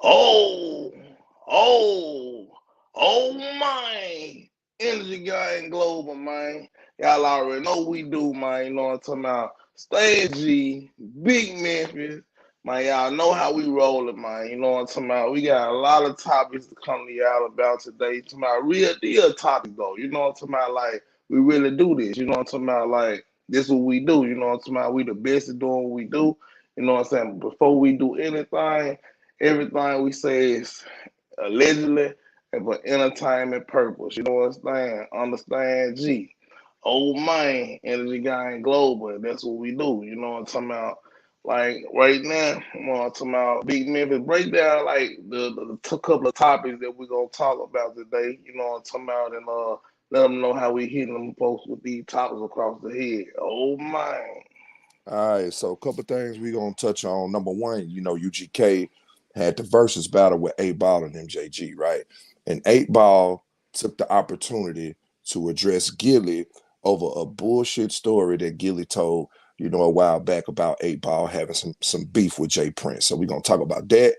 Oh, oh, oh my. Energy guy and global, man. Y'all already know we do, man. You know what I'm talking about? Stan G, Big Memphis. Man, y'all know how we rolling, man. You know what I'm talking about? We got a lot of topics to come to y'all about today. Talking about real deal topics, though. You know what I'm talking about? Like, we really do this. You know what I'm talking about? Like, this is what we do. You know what I'm talking about? We the best at doing what we do. You know what I'm saying? Before we do anything, everything we say is allegedly and for entertainment purpose. You know what I'm saying? Understand G. Oh man, energy guy and global. That's what we do. You know what I'm talking about? Like right now, you know what I'm talking about Big Memphis breakdown, like the couple of topics that we're gonna talk about today, you know what I'm talking about, and let them know how we hitting them folks with these topics across the head. Oh man. All right, so a couple things we gonna touch on. Number one, UGK had the versus battle with 8Ball and MJG, right? And 8Ball took the opportunity to address Gillie over a bullshit story that Gillie told, a while back about 8Ball having some beef with Jay Prince. So we're gonna talk about that.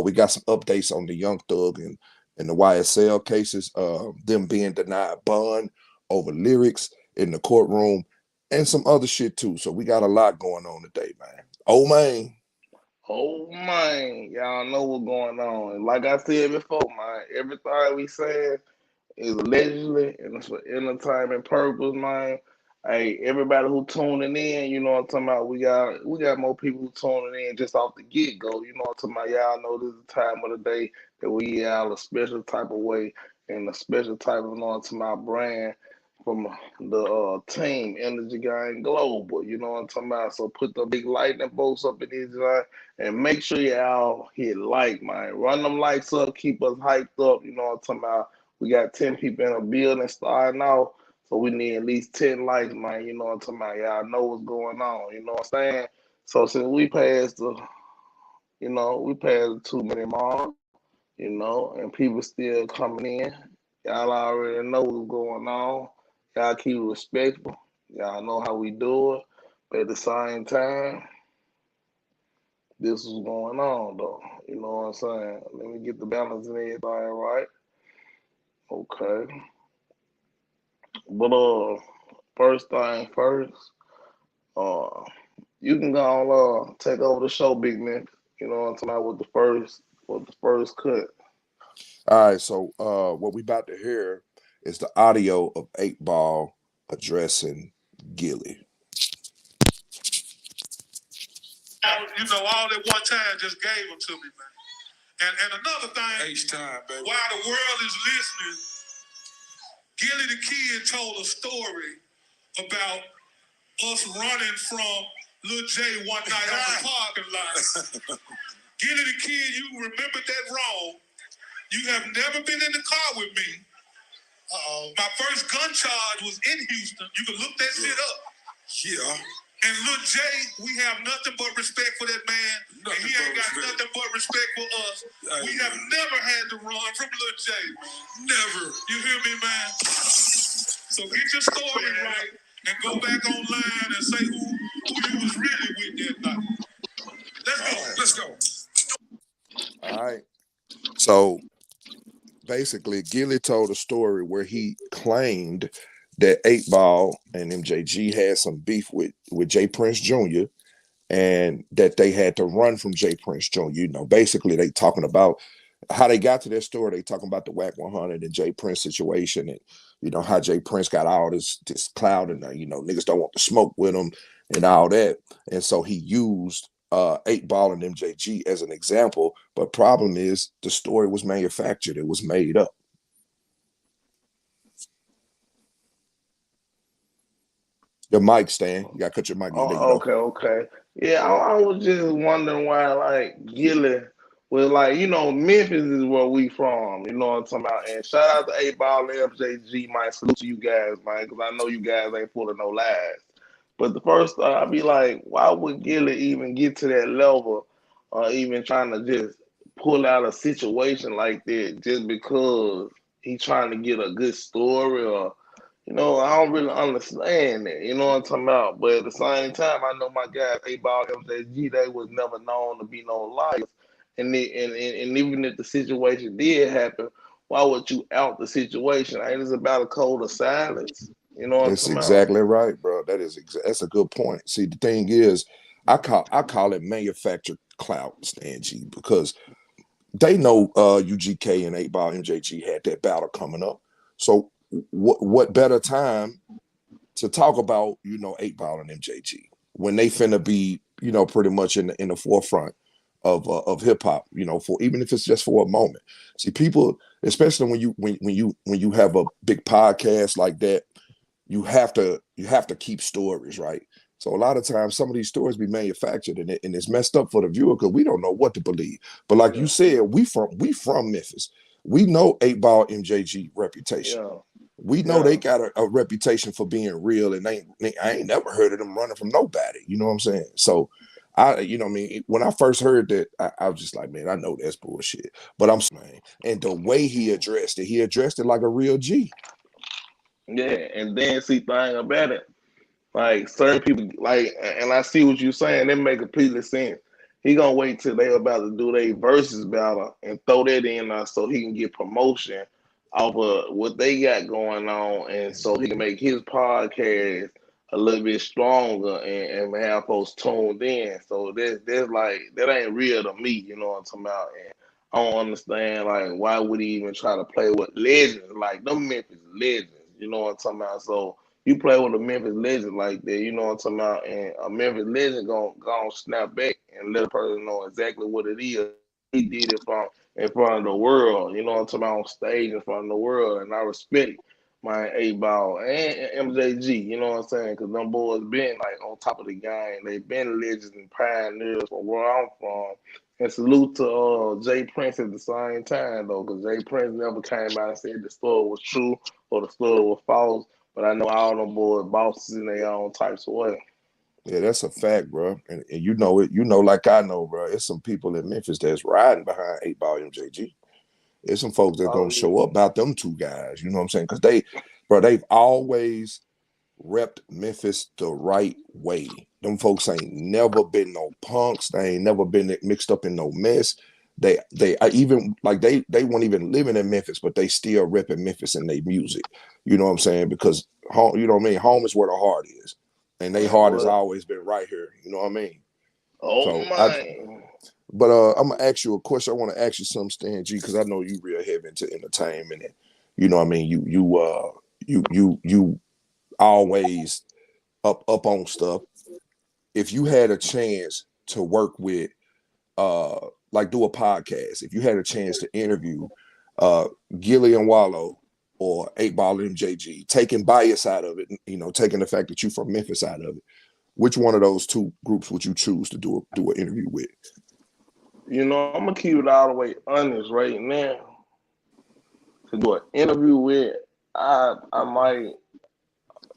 We got some updates on the Young Thug and the YSL cases, them being denied bond over lyrics in the courtroom and some other shit too. So we got a lot going on today, man. Oh man. Oh man, y'all know what's going on. Like I said before, man, everything we said is allegedly and it's for entertainment purpose, man. Hey, everybody who tuning in, you know what I'm talking about. We got more people who tuning in just off the get go. You know what I'm talking about. Y'all know this is the time of the day that we y'all a special type of way and a special type of, you know what I'm talking about, brand from the team Energy Gang Global. You know what I'm talking about. So put the big lightning bolts up in these and make sure y'all hit like, man. Run them likes up, keep us hyped up. You know what I'm talking about. We got 10 people in a building starting out, so we need at least 10 likes, man. You know what I'm talking about? Y'all know what's going on. You know what I'm saying? So since we passed the 2 minute mark, and people still coming in, y'all already know what's going on. Y'all keep it respectful. Y'all know how we do it. But at the same time, this is going on, though. You know what I'm saying? Let me get the balance and everything right. Okay. But first thing first, uh, you can go on take over the show, Big Man. You know what I'm talking about with the first cut. All right, so what we about to hear is the audio of 8Ball addressing Gillie. All at one time just gave them to me, man. And another thing, H-time, baby. While the world is listening, Gillie the Kid told a story about us running from Lil J one night on the parking lot. Gillie the Kid, you remembered that wrong. You have never been in the car with me. My first gun charge was in Houston. You can look that shit up. Yeah. And Lil J, we have nothing but respect for that man. And he ain't got nothing but respect for us. We have never had to run from Lil J, man. Never. You hear me, man? So get your story right and go back online and say who you was really with that night. Let's go. All right. So basically, Gillie told a story where he claimed that 8Ball and MJG had some beef with Jay Prince Jr. and that they had to run from Jay Prince Jr. Basically they talking about how they got to their story. They talking about the Whack 100 and Jay Prince situation, and how Jay Prince got all this clout, and niggas don't want to smoke with him and all that. And so he used 8Ball and MJG as an example. But problem is the story was manufactured. It was made up. Your mic, Stan. You gotta cut your mic. There you Oh, go. okay. Yeah, I was just wondering why, like, Gillie was like, Memphis is where we from. You know what I'm talking about? And shout out to 8Ball and MJG, man. Salute to you guys, man, because I know you guys ain't pulling no lies. But the first thought, I'd be like, why would Gillie even get to that level, or even trying to just pull out a situation like that just because he trying to get a good story, or I don't really understand it. You know what I'm talking about? But at the same time, I know my guys, 8Ball, MJG, they was never known to be no liars. And even if the situation did happen, why would you out the situation? Ain't it about a code of silence? You know what I'm That's talking about? exactly right, bro. That's a good point. See, the thing is, I call it manufactured clout, Stan G, because they know UGK and 8Ball MJG had that battle coming up. So what better time to talk about, 8Ball and MJG when they finna be, pretty much in the forefront of hip hop, for even if it's just for a moment. See, people, especially when you have a big podcast like that, you have to keep stories, right? So a lot of times some of these stories be manufactured and it's messed up for the viewer because we don't know what to believe. But like Yeah, you said, we from Memphis. We know 8Ball MJG reputation. yeah, We know yeah. they got a reputation for being real, and I ain't never heard of them running from nobody. You know what I'm saying? So what I mean, when I first heard that, I was just like, man, I know that's bullshit. But man, and the way he addressed it like a real G. Yeah, and then see thing about it. Like certain people, like, and I see what you're saying. That make completely sense. He gonna wait till they about to do their versus battle and throw that in so he can get promotion off of what they got going on, and so he can make his podcast a little bit stronger and have folks tuned in. So that's like that ain't real to me. You know what I'm talking about? And I don't understand like why would he even try to play with legends like them Memphis legends? You know what I'm talking about? So you play with a Memphis legend like that, you know what I'm talking about, and a Memphis legend gonna snap back and let a person know exactly what it is. He did it from in front of the world, you know what I'm talking about, on stage in front of the world, and I respect my 8Ball and MJG, you know what I'm saying, because them boys been like on top of the game. They been legends and pioneers from where I'm from. And salute to Jay Prince at the same time though, because Jay Prince never came out and said the story was true or the story was false. But I know all them boys bosses in their own types of way. Yeah, that's a fact, bro. And you know it. You know, like I know, bro. It's some people in Memphis that's riding behind 8Ball MJG. There's some folks that's Oh gonna yeah. show up about them two guys. You know what I'm saying? Because they've always repped Memphis the right way. Them folks ain't never been no punks. They ain't never been mixed up in no mess. I even like they weren't even living in Memphis, but they still repping Memphis in their music. You know what I'm saying? Because home, you know what I mean. Home is where the heart is, and they Man, heart has what? always been right here. You know what I mean? Oh So man. but I'm gonna ask you a question. I want to ask you something, Stan G, because I know you real heavy into entertainment, and you know what I mean. You always up on stuff. If you had a chance to work with like do a podcast, if you had a chance to interview uh Gillie and Wallow or 8Ball and MJG, taking bias out of it, taking the fact that you from Memphis out of it, which one of those two groups would you choose to do an interview with? You know, I'm gonna keep it all the way honest right now. To do an interview with, I might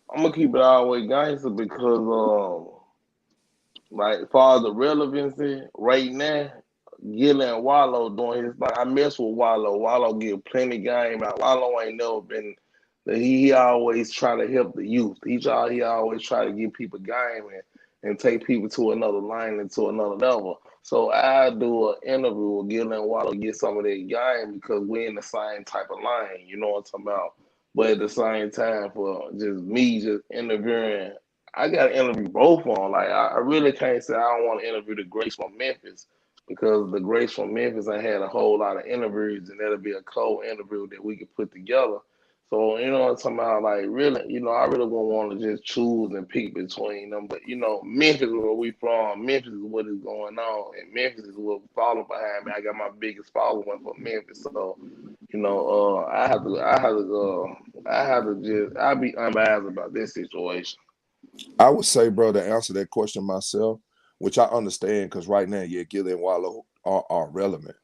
I'm gonna keep it all the way gangster because like as far as the relevancy right now, Gillie and Wallow doing his thing. I mess with Wallow. Wallow give plenty game out. Wallow ain't never been. He always try to help the youth. He always try to give people game and take people to another line and to another level. So I do an interview with Gillie and Wallow, get some of that game because we're in the same type of line. You know what I'm talking about? But at the same time, for just me just interviewing, I got to interview both of them. Like I really can't say I don't want to interview the Grace from Memphis because the Grace from Memphis I had a whole lot of interviews and that'll be a co-interview that we could put together. So you know what I'm talking about? Like really, I really won't want to just choose and pick between them. But Memphis is where we from. Memphis is what is going on, and Memphis is what following behind me. I got my biggest following for Memphis, so I'll be unbiased about this situation. I would say, bro, to answer that question myself, which I understand because right now, yeah, Gillie and Wallow are relevant.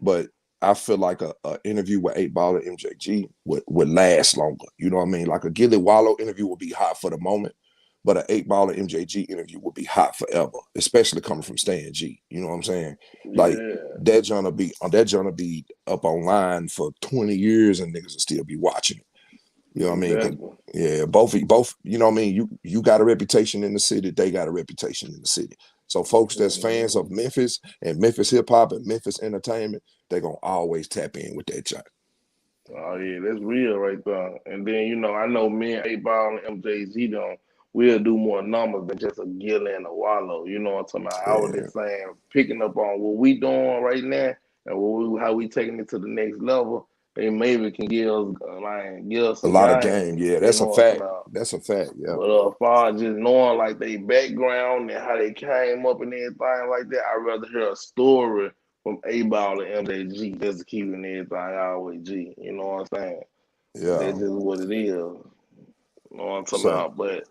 But I feel like a interview with 8Ball and MJG would last longer. You know what I mean? Like a Gillie Wallow interview would be hot for the moment, but an 8Ball and MJG interview would be hot forever, especially coming from Stan G. You know what I'm saying? Like Yeah, that gonna be up online for 20 years and niggas will still be watching it. You know what I mean? 'Cause, exactly. yeah, both, you know what I mean? You got a reputation in the city, they got a reputation in the city. So folks that's fans of Memphis and Memphis hip hop and Memphis entertainment, they're gonna always tap in with that joint. Oh yeah, that's real right there. And then I know me and 8Ball and MJG we'll do more numbers than just a Gillie and a Wallow. You know what I'm talking about? I was Yeah, just saying, picking up on what we doing right now and how we taking it to the next level. They maybe can give us a some lot of game. game. Yeah, You that's a know what I'm talking fact. about? That's a fact. Yeah, But as far as just knowing like their background and how they came up and everything like that, I'd rather hear a story from 8Ball and MJG just to keep everything always G. You know what I'm saying? yeah. That's just what it is. You know what I'm talking So about? But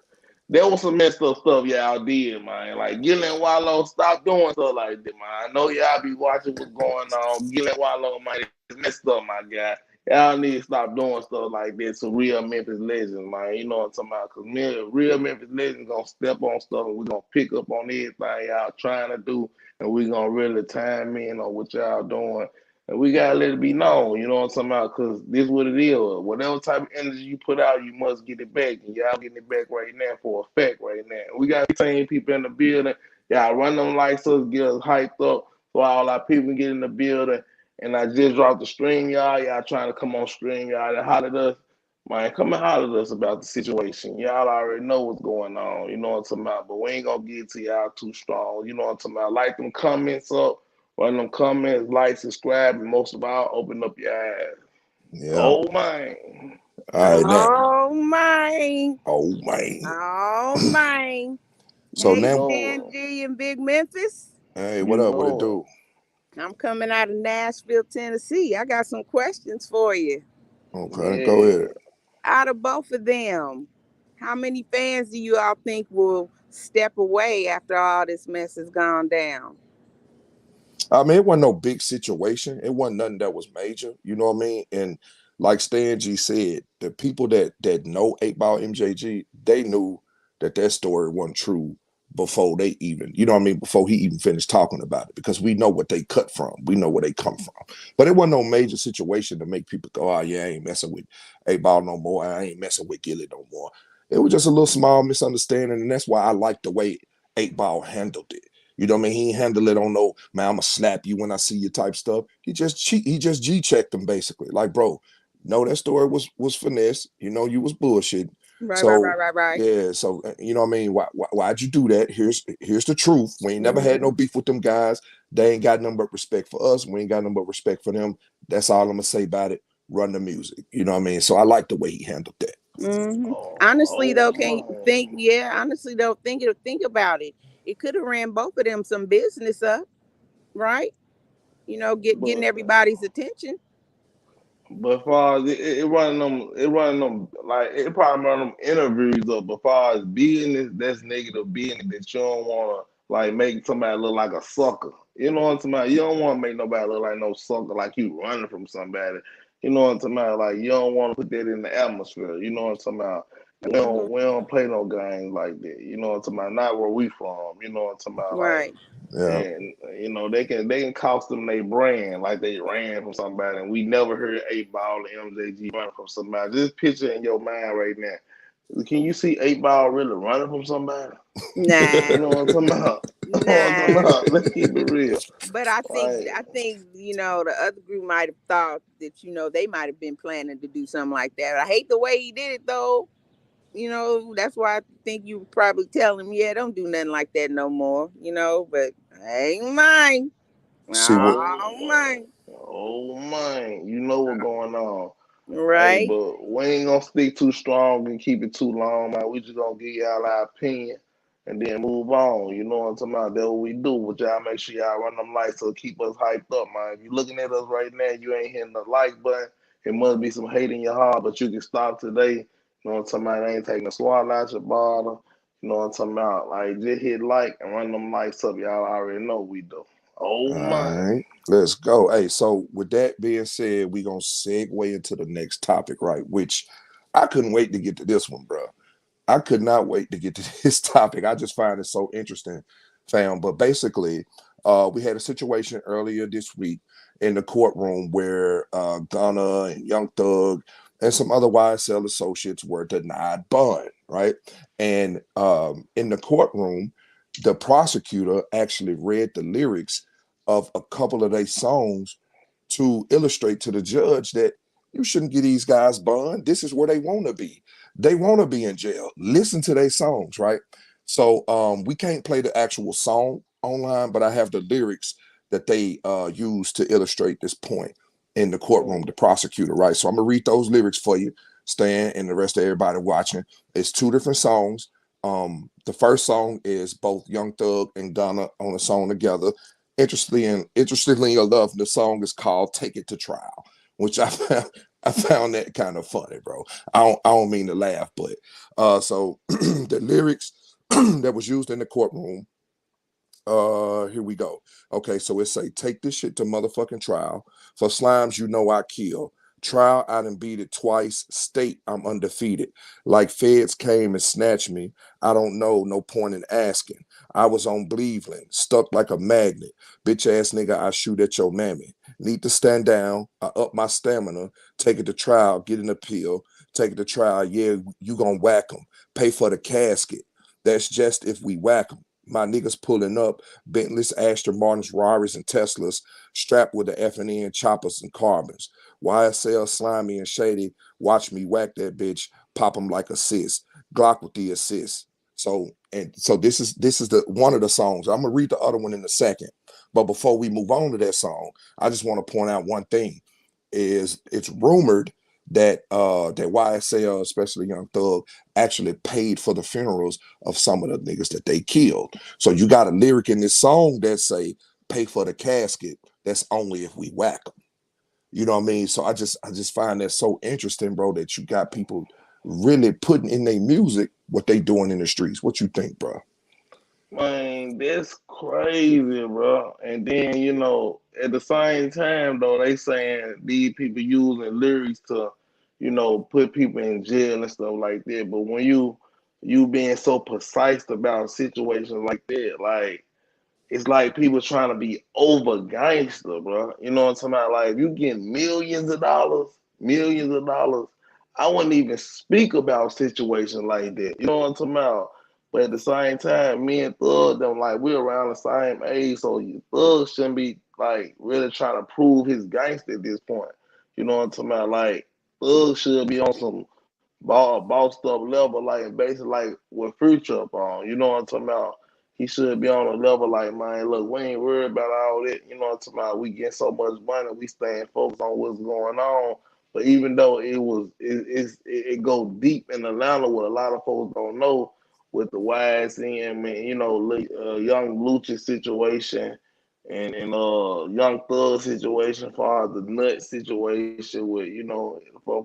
there was some messed up stuff y'all did, man. Like Gillie and Wallow, stop doing stuff like that, man. I know y'all be watching what's going on. Gillie and Wallow, man, it's messed up, my guy. Y'all need to stop doing stuff like this to real Memphis legends, man. You know what I'm talking about? Because real Memphis legends gonna step on stuff and we're gonna pick up on everything y'all trying to do and we're gonna really time in on what y'all doing. And we gotta let it be known, you know what I'm talking about? Because this is what it is. Whatever type of energy you put out, you must get it back. And y'all getting it back right now for a fact right now. We got 10 people in the building. Y'all run them lights up, get us hyped up so all our people get in the building. And I just dropped the stream, y'all. Y'all trying to come on stream, y'all, and holler at us. Man, come and holler at us about the situation. Y'all already know what's going on. You know what I'm talking about? But we ain't gonna get to y'all too strong. You know what I'm talking about? Like them comments up. Run them comments, like, subscribe, and most of all, open up your eyes. yeah. Oh, man. All right, now. Oh my. Oh man. Oh my. So Hey, now, Stan No, G in Big Memphis. hey, what you up? What it know do? I'm coming out of Nashville, Tennessee. I got some questions for you. Okay, go it. ahead. Out of both of them, how many fans do you all think will step away after all this mess has gone down? I mean, it wasn't no big situation. It wasn't nothing that was major. You know what I mean? And like Stan G said, the people that know 8Ball MJG, they knew that story wasn't true before they even, you know what I mean, before he even finished talking about it, because we know what they cut from. We know where they come from. But it wasn't no major situation to make people go, oh yeah, I ain't messing with 8Ball no more. I ain't messing with Gillie no more. It was just a little small misunderstanding, and that's why I like the way 8Ball handled it. You know what I mean? He ain't handle it on no, man, I'm gonna slap you when I see you type stuff. He just G-checked them basically. Like, bro, no, that story was finesse. You know, you was bullshit. Right, right, So right, right, right. yeah, so you know what I mean? Why'd you do that? Here's the truth. We ain't never had Mm-hmm. no beef with them guys. They ain't got nothing but respect for us. We ain't got nothing but respect for them. That's all I'm gonna say about it. Run the music. You know what I mean? So I like the way he handled that. Mm-hmm. Honestly, Oh, though, can you man. think? Yeah, honestly, though, think about it. It could have ran both of them some business up, right? Getting But everybody's attention. But far as it running them like it probably run them interviews up. But far as business, that's negative business that you don't want to like make somebody look like a sucker. You know what I'm talking about? You don't want to make nobody look like no sucker, like you running from somebody. You know what I'm talking about? Like you don't want to put that in the atmosphere. You know what I'm talking about? We Mm-hmm. don't we don't play no games like that. You know what I'm talking about? Not where we from. You know what I'm talking about? Like Right. Yeah. and they can cost them their brand like they ran from somebody, and we never heard 8Ball and MJG running from somebody. Just picture in your mind right now. Can you see 8Ball really running from somebody? Nah, You know what I'm talking about? You know what I'm talking nah. about? Let's keep it real. But I think Like, I think the other group might have thought that they might have been planning to do something like that. I hate the way he did it though. That's why I think you probably tell him, yeah, don't do nothing like that no more. But ain't mine. See what oh Oh man, mine. oh man, you know what's going on. Hey, Right. but we ain't gonna stick too strong and keep it too long, man. We just gonna give y'all our opinion and then move on. You know what I'm talking about? That's what we do. But y'all make sure y'all run them lights to keep us hyped up, man. If you looking at us right now, you ain't hitting the like button. It must be some hate in your heart, but you can stop today. You know what I'm talking about? I ain't taking a swallow out your bottle. You know what I'm talking about? Like just hit like and run them lights up. Y'all already know we do. Oh all man. right, let's go. Hey, so with that being said, we gonna segue into the next topic, right? Which I couldn't wait to get to this one, bro. I could not wait to get to this topic. I just find it so interesting, fam. But basically, we had a situation earlier this week in the courtroom where Gunna and Young Thug and some other YSL associates were denied bond, right? And in the courtroom, the prosecutor actually read the lyrics of a couple of their songs to illustrate to the judge that you shouldn't get these guys bond. This is where they want to be. They want to be in jail. Listen to their songs, right? So we can't play the actual song online, but I have the lyrics that they use to illustrate this point in the courtroom, the prosecutor, right? So I'm gonna read those lyrics for you, Stan, and the rest of everybody watching. It's two different songs. The first song is both Young Thug and Gunna on a song together. Interestingly enough, the song is called "Take It to Trial," which I found that kind of funny, bro. I don't mean to laugh, but so the lyrics that was used in the courtroom. Here we go. Okay, so it say, take this shit to motherfucking trial. For slimes, you know I kill. Trial, I done beat it twice. State, I'm undefeated. Like feds came and snatched me. I don't know, no point in asking. I was on Cleveland, stuck like a magnet. Bitch ass nigga, I shoot at your mammy. Need to stand down. I up my stamina. Take it to trial, get an appeal. Take it to trial, yeah, you gonna whack them. Pay for the casket. That's just if we whack them. My niggas pulling up, Bentleys, Aston Martins, Rarries, and Teslas, strapped with the F&N choppers and carbons. YSL, slimy and shady, watch me whack that bitch, pop them like a sis. Glock with the assist. So this is the one of the songs. I'm gonna read the other one in a second. But before we move on to that song, I just want to point out one thing: is it's rumored that that YSL, especially Young Thug, actually paid for the funerals of some of the niggas that they killed. So you got a lyric in this song that say, "Pay for the casket." That's only if we whack them. You know what I mean? So I just find that so interesting, bro, that you got people really putting in their music what they doing in the streets. What you think, bro? Man, that's crazy, bro. And then, at the same time, though, they saying these people using lyrics to, put people in jail and stuff like that. But when you being so precise about situations like that, like it's like people trying to be over gangster, bro. You know what I'm talking about? Like, if you get millions of dollars, I wouldn't even speak about situations like that. You know what I'm talking about? But at the same time, me and Thug, them, like, we're around the same age, so Thug shouldn't be, like, really trying to prove his gangster at this point. You know what I'm talking about? Like, Thug should be on some bossed up level, like basically like what Future up on. You know what I'm talking about? He should be on a level like, man, look, we ain't worried about all that. You know what I'm talking about? We get so much money, we staying focused on what's going on. But even though it go deep in Atlanta, what a lot of folks don't know with the YSM and young Lucha situation and young Thug situation, far as the nut situation with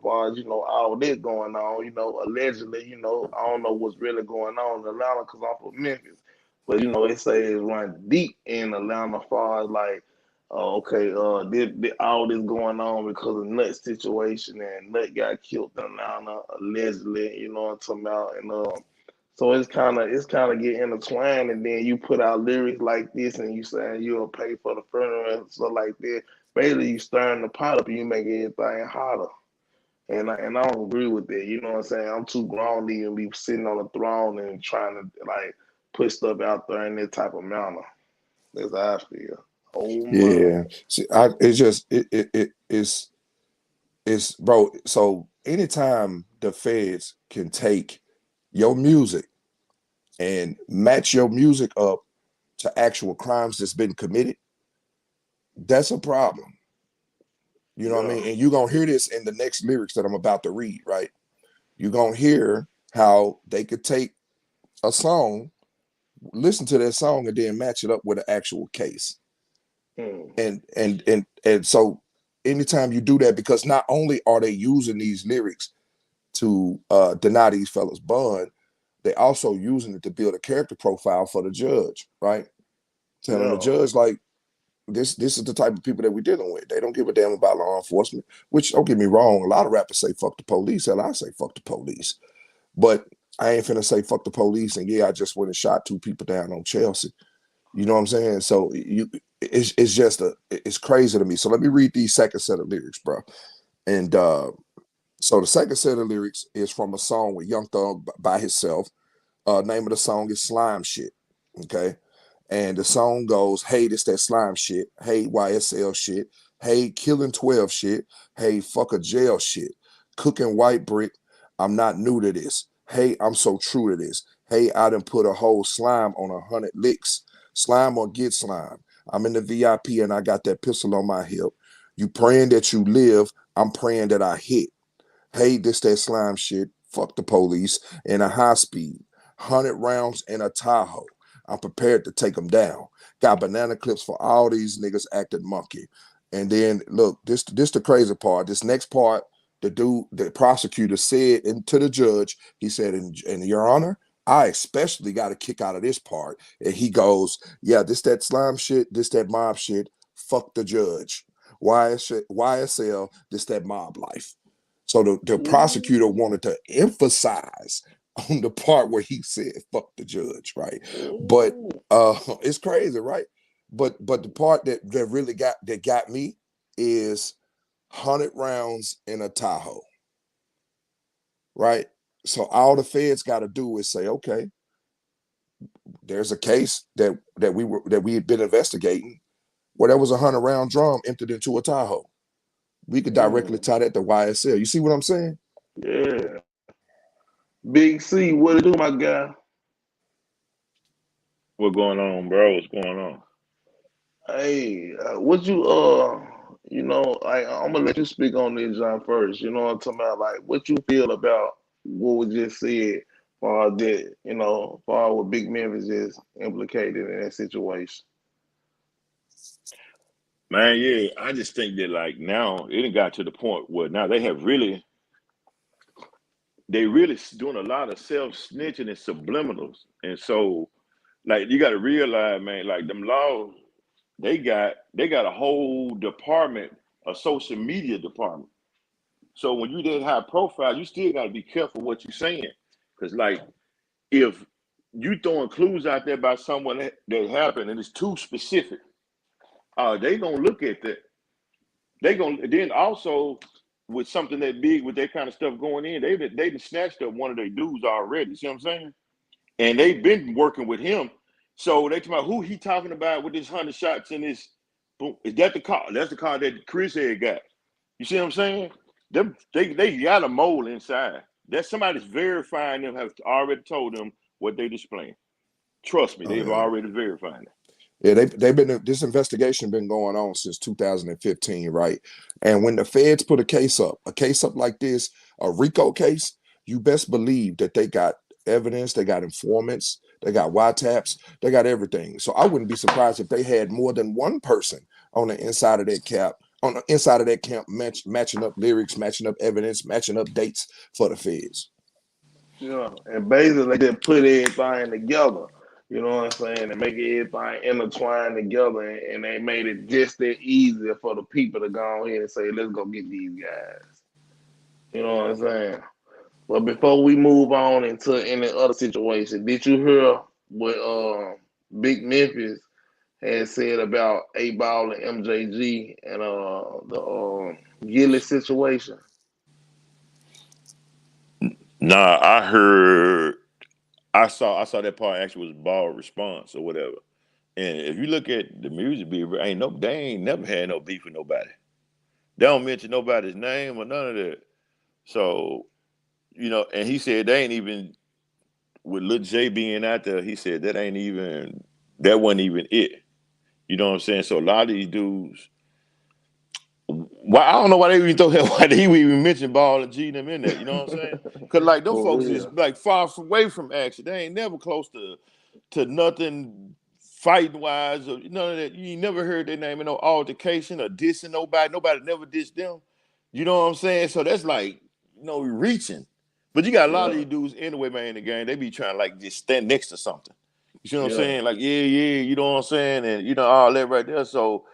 far as all this going on, allegedly, I don't know what's really going on in Atlanta because I'm from Memphis, but they say it's run deep in Atlanta, far as like, okay, all this going on because of Nut situation and Nut got killed in Atlanta allegedly, you know what I'm talking about, and so it's kind of get intertwined, and then you put out lyrics like this, and you saying you'll pay for the funeral and stuff like that. Basically, you stirring the pot up, and you make everything hotter. And I don't agree with that. You know what I'm saying? I'm too grown to even be sitting on the throne and trying to like put stuff out there in that type of manner. That's how I feel. Oh my. Yeah. See, it's just it's bro. So anytime the feds can take your music and match your music up to actual crimes that's been committed, that's a problem. You know what I Yeah. mean? And you're gonna hear this in the next lyrics that I'm about to read, right? You're gonna hear how they could take a song, listen to that song, and then match it up with an actual case. Mm. And so anytime you do that, because not only are they using these lyrics to deny these fellas bond, they also using it to build a character profile for the judge, right? Telling the Yeah. judge like this is the type of people that we're dealing with. They don't give a damn about law enforcement. Which don't get me wrong, a lot of rappers say fuck the police. Hell, I say fuck the police, but I ain't finna say fuck the police. And yeah, I just went and shot two people down on Chelsea. You know what I'm saying? So it's just it's crazy to me. So let me read these second set of lyrics, bro. And so the second set of lyrics is from a song with Young Thug by himself. Name of the song is Slime Shit. Okay. And the song goes, hey, this that slime shit. Hey, YSL shit. Hey, killing 12 shit. Hey, fuck a jail shit. Cooking white brick. I'm not new to this. Hey, I'm so true to this. Hey, I done put a whole slime on 100 licks. Slime or get slime. I'm in the VIP and I got that pistol on my hip. You praying that you live. I'm praying that I hit. Hey, this that slime shit. Fuck the police in a high speed. 100 rounds in a Tahoe. I'm prepared to take them down. Got banana clips for all these niggas acting monkey. And then look, this the crazy part. This next part, the prosecutor said to the judge, he said, in Your Honor, I especially got a kick out of this part. And he goes, yeah, this that slime shit, this that mob shit. Fuck the judge. YSL, this that mob life. So the prosecutor wanted to emphasize on the part where he said "fuck the judge," right? But it's crazy, right? But the part that really got me is 100 rounds in a Tahoe, right? So all the feds got to do is say, okay, there's a case that we had been investigating where there was a 100-round drum emptied into a Tahoe. We could directly tie that to YSL. You see what I'm saying? Yeah. Big C, what it do, my guy? What going on, bro? What's going on? Hey, what you know, like I'm gonna let you speak on this, John, first. You know what I'm talking about? Like, what you feel about what was just said for that, for what Big Memphis is implicated in that situation. Man, yeah, I just think that like now it done got to the point where now they really doing a lot of self snitching and subliminals, and so like you got to realize, man, like them laws, they got a whole department, a social media department. So when you that high profile, you still got to be careful what you're saying, because like if you throwing clues out there about someone that happened and it's too specific, they gonna look at that. They gonna then also with something that big with that kind of stuff going in, they done snatched up one of their dudes already. See what I'm saying? And they've been working with him. So they talking about who he talking about with his 100 shots in his. Boom. Is that the car? That's the car that Chris had got. You see what I'm saying? They got a mole inside. That somebody's verifying them have already told them what they displaying. Trust me, Oh they've yeah. already verified it. Yeah, they've been this investigation been going on since 2015, right? And when the feds put a case up like this, a RICO case, you best believe that they got evidence, they got informants, they got wiretaps, they got everything. So I wouldn't be surprised if they had more than one person on the inside of that camp, matching up lyrics, matching up evidence, matching up dates for the feds. Yeah, and basically they just put everything together. You know what I'm saying? And make everything intertwined together, and they made it just that easier for the people to go ahead and say, "Let's go get these guys." You know what I'm saying? But before we move on into any other situation, did you hear what Big Memphis had said about Eightball and MJG and the Gillie situation? Nah, I heard. I saw that part actually was ball response or whatever. And if you look at the music beat, they ain't never had no beef with nobody. They don't mention nobody's name or none of that. So, and he said they ain't even with Lil J being out there, he said that wasn't even it. You know what I'm saying? So a lot of these dudes, why I don't know why they even thought that why they even mention Ball and G them in there. You know what I'm saying? Cause like them For folks is real. like far away from action. They ain't never close to nothing fighting wise or none of that. You ain't never heard their name in no altercation or dissing nobody. Nobody never dissed them. You know what I'm saying? So that's like, reaching. But you got a lot of Yeah, these dudes anyway, man, in the game. They be trying to like just stand next to something. You see what I'm yeah, saying? Like, yeah, you know what I'm saying? And all that right there. So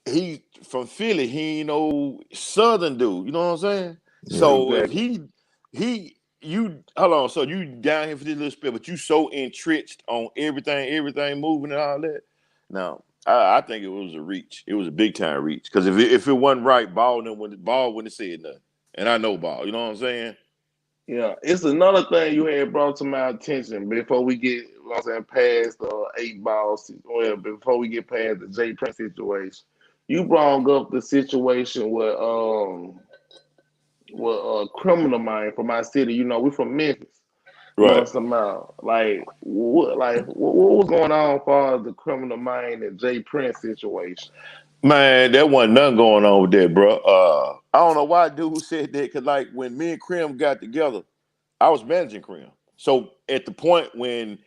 he from Philly, he ain't no Southern dude. You know what I'm saying? Yeah. So if exactly. you hold on, so you down here for this little spell, but you so entrenched on everything moving and all that. Now, I think it was a reach. It was a big time reach. Because if it wasn't right, Ball wouldn't have said nothing. And I know Ball, you know what I'm saying? Yeah, it's another thing you had brought to my attention before we get know what I'm saying, past the 8-ball, well, before we get past the J Prince situation, you brought up the situation with Criminal Mind from my city. You know, we from Memphis. You know Right. what I'm talking about? What was going on as far as the Criminal Mind and J Prince situation? Man, there wasn't nothing going on with that, bro. I don't know why dude said that, because like when me and Krim got together, I was managing Krim. So at the point when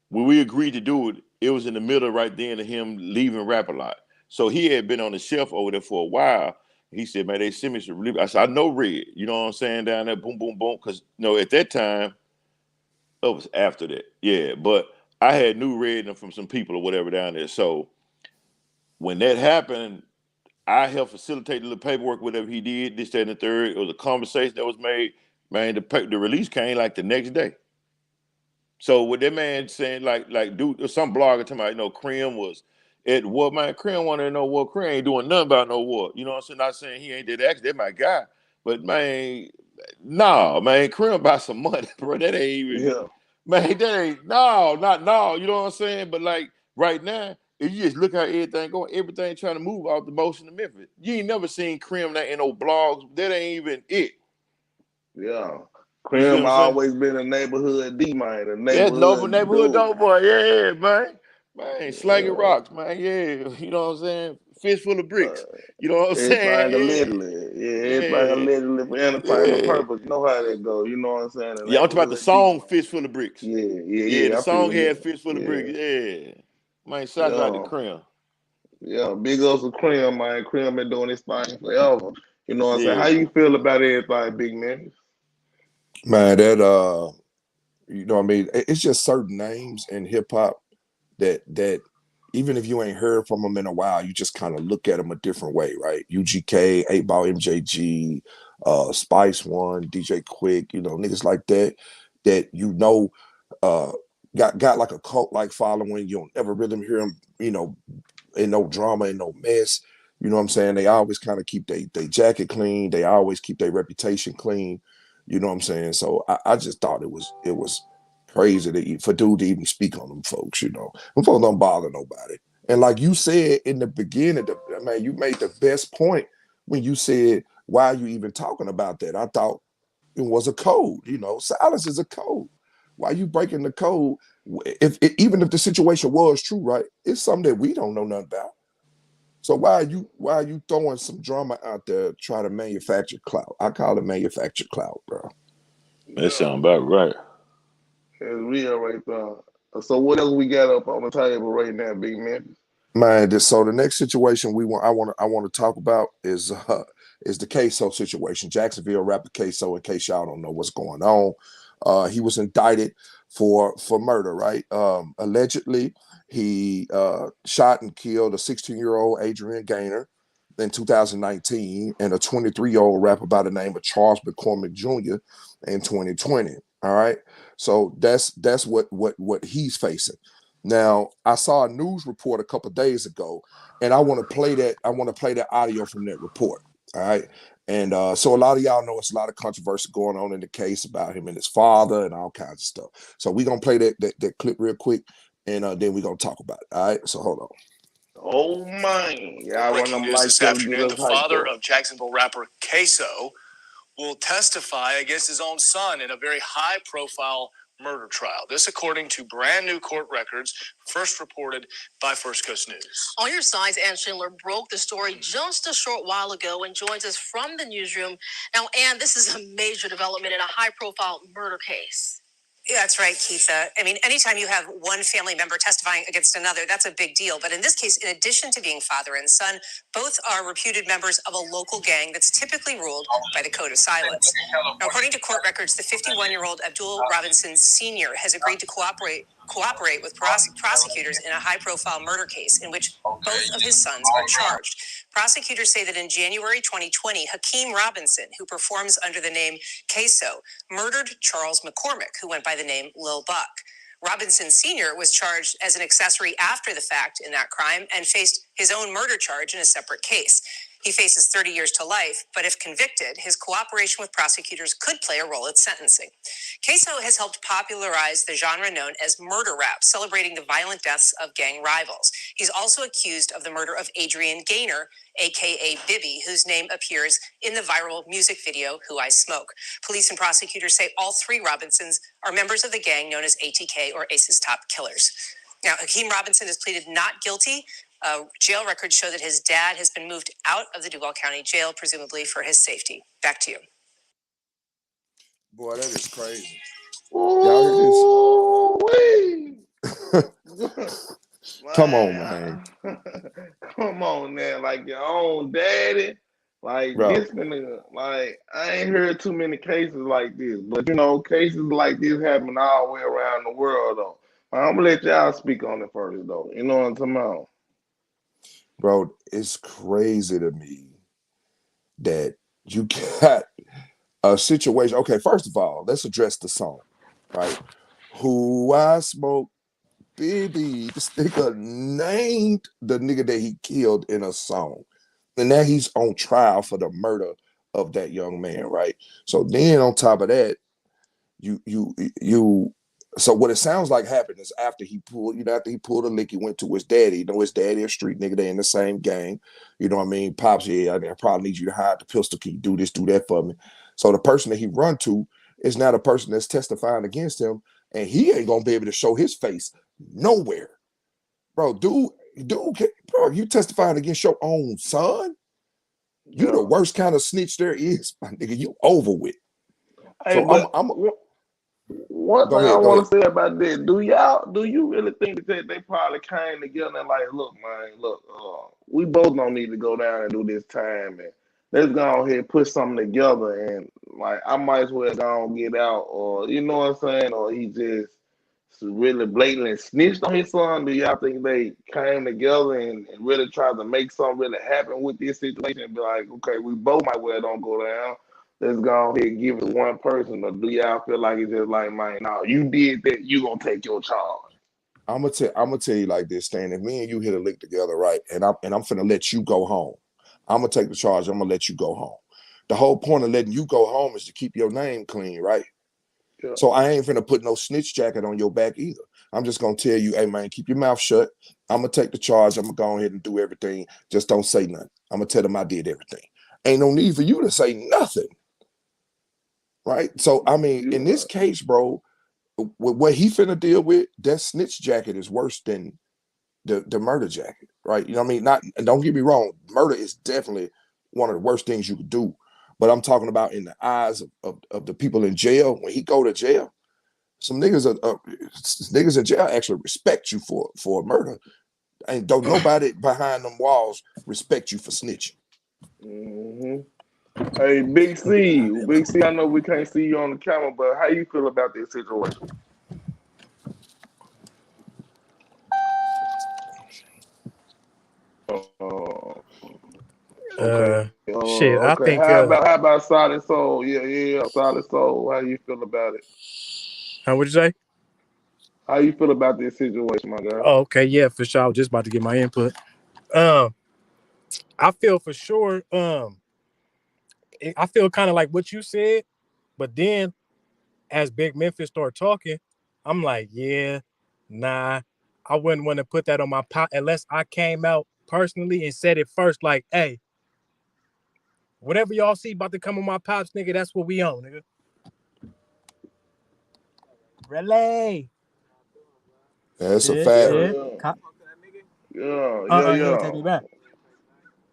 we agreed to do it, it was in the middle right then of him leaving Rap a Lot. So he had been on the shelf over there for a while. He said, man, they sent me some relief. I said, I know Red. You know what I'm saying? Down there, boom, boom, boom. Because, at that time, it was after that. Yeah, but I had knew Red from some people or whatever down there. So when that happened, I helped facilitate the little paperwork, whatever he did, this, that, and the third. It was a conversation that was made. Man, the release came like the next day. So with that man saying, like dude, some blogger talking about, Krim was at war, man. Krim wanted to know what Krim ain't doing nothing about no war. You know what I'm saying? Not saying he ain't that action, that my guy. But man, nah, man, Krim about some money, bro. That ain't even, Yeah, man, that ain't, no, not no, you know what I'm saying? But like right now, if you just look how everything going, everything trying to move out the motion of Memphis. You ain't never seen Krim that in no blogs. That ain't even it. yeah. You see what Crim I'm saying? always been a neighborhood D man, a Yeah, neighborhood neighborhood dude. dog boy. Yeah, man. Man, slanging Yeah. rocks, man. Yeah, you know what I'm saying? Fist full of bricks. You know what I'm Everything a saying? little, yeah, everything a Yeah, little for anything a yeah. purpose. You know how that go. You know what I'm saying? The Yeah, I'm talking about the neighborhood D song man. Fist Full of Bricks. Yeah, yeah, Yeah, the yeah. I feel song you. had Fist Full of Yeah, Bricks. Yeah. Man, shout out to yeah, Krim. yeah. Big ups to Crim, man. Crim been doing this thing forever. You know what I'm saying? How Yeah. you feel about everything, Big Man? Man, that what I mean, it's just certain names in hip hop that even if you ain't heard from them in a while, you just kind of look at them a different way, right? UGK, 8-Ball MJG, Spice One, DJ Quick, niggas like that uh got like a cult like following. You don't ever really hear them, in no drama, in no mess. You know what I'm saying? They always kind of keep they jacket clean. They always keep their reputation clean. You know what I'm saying? So I just thought it was crazy for dude to even speak on them folks. Them folks don't bother nobody. And like you said in the beginning, man, you made the best point when you said, why are you even talking about that? I thought it was a code. Silence is a code. Why you breaking the code? Even if the situation was true, right? It's something that we don't know nothing about. So why are you throwing some drama out there trying to manufacture clout? I call it manufactured clout, bro. That Yeah, sound about right. it's real right there. So what else we got up on the table right now, Big Man? Man, so the next situation I want to talk about is the Ksoo situation. Jacksonville rapper Ksoo. In case y'all don't know what's going on, he was indicted for murder. Right? Allegedly, he shot and killed a 16-year-old Adrian Gaynor in 2019, and a 23-year-old rapper by the name of Charles McCormick Jr. in 2020. All right, so that's what he's facing. Now, I saw a news report a couple of days ago, and I want to play that. I want to play that audio from that report. All right. And so a lot of y'all know it's a lot of controversy going on in the case about him and his father and all kinds of stuff. So we're gonna play that clip real quick, and then we're gonna talk about it. All right. So hold on. Oh man, yeah, one of Breaking them news lights this up, get afternoon, us the hyped father up. of Jacksonville rapper Ksoo will testify against his own son in a very high-profile murder trial. This according to brand new court records, first reported by First Coast News. On your sides, Ann Schindler broke the story just a short while ago and joins us from the newsroom. Now, Ann, this is a major development in a high-profile murder case. Yeah, that's right, Keitha. I mean, anytime you have one family member testifying against another, that's a big deal. But in this case, in addition to being father and son, both are reputed members of a local gang that's typically ruled by the code of silence. Now, according to court records, the 51-year-old Abdul Robinson Sr. has agreed to cooperate with prosecutors in a high-profile murder case in which both of his sons are charged. Prosecutors say that in January 2020, Hakeem Robinson, who performs under the name Ksoo, murdered Charles McCormick, who went by the name Lil Buck. Robinson Sr. was charged as an accessory after the fact in that crime and faced his own murder charge in a separate case. He faces 30 years to life, but if convicted, his cooperation with prosecutors could play a role at sentencing. Ksoo has helped popularize the genre known as murder rap, celebrating the violent deaths of gang rivals. He's also accused of the murder of Adrian Gaynor, aka Bibby, whose name appears in the viral music video Who I Smoke. Police and prosecutors say all three Robinsons are members of the gang known as ATK, or Ace's Top Killers. Now, Hakeem Robinson has pleaded not guilty. Jail records show that his dad has been moved out of the Duval County Jail, presumably for his safety. Back to you. Boy, that is crazy. Ooh, Come on, man. Come on, man. Like your own daddy. Like Bro. this nigga, like I ain't heard too many cases like this. But you know, cases like this happen all the way around the world though. I'm gonna let y'all speak on it first though. You know what I'm talking about? Bro, it's crazy to me that you got a situation. Okay, first of all, let's address the song, right? Who I Smoke, Baby. This nigga named the nigga that he killed in a song. And now he's on trial for the murder of that young man, right? So then on top of that, so what it sounds like happened is after he pulled a lick, he went to his daddy. You know, his daddy a street nigga, they in the same gang. You know what I mean? Pops, yeah, I probably need you to hide the pistol. Can you do this, do that for me? So the person that he run to is now the person that's testifying against him, and he ain't gonna be able to show his face nowhere. Bro, dude, bro, you testifying against your own son? You the worst kind of snitch there is, my nigga. You over with. Hey, so but I'm one thing I want to say about this, do you really think that they probably came together and like, look, man, we both don't need to go down and do this time, and let's go ahead and put something together, and like I might as well go and get out, or you know what I'm saying, or he just really blatantly snitched on his son? Do y'all think they came together and really tried to make something really happen with this situation and be like, okay, we both might well don't go down. Let's go ahead and give it to one person, or do y'all feel like it's just like, man, no, you did that, you gonna take your charge? I'm gonna tell you like this, Stan. If me and you hit a lick together, right, and I'm finna let you go home, I'm gonna take the charge. I'm gonna let you go home. The whole point of letting you go home is to keep your name clean, right? Yeah. So I ain't finna put no snitch jacket on your back either. I'm just gonna tell you, hey man, keep your mouth shut. I'm gonna take the charge. I'm gonna go ahead and do everything. Just don't say nothing. I'm gonna tell them I did everything. Ain't no need for you to say nothing. Right? So, I mean, in this case, bro, what he finna deal with, that snitch jacket is worse than the murder jacket, right? You know what I mean? And don't get me wrong, murder is definitely one of the worst things you could do. But I'm talking about in the eyes of the people in jail. When he go to jail, some niggas in jail actually respect you for a murder. And don't nobody behind them walls respect you for snitching. Mm-hmm. Hey, Big C, I know we can't see you on the camera, but how you feel about this situation? Okay. Shit, I think. How about Solid Soul? Yeah, Solid Soul. How you feel about it? How would you say? How you feel about this situation, my guy? Oh, okay, yeah, for sure. I was just about to get my input. I feel for sure. I feel kind of like what you said, but then as Big Memphis started talking, I'm like, yeah, nah, I wouldn't want to put that on my pot unless I came out personally and said it first, like, hey, whatever y'all see about to come on my pops, nigga, that's what we on, nigga. Relay. That's a fact. Yeah. Take me back.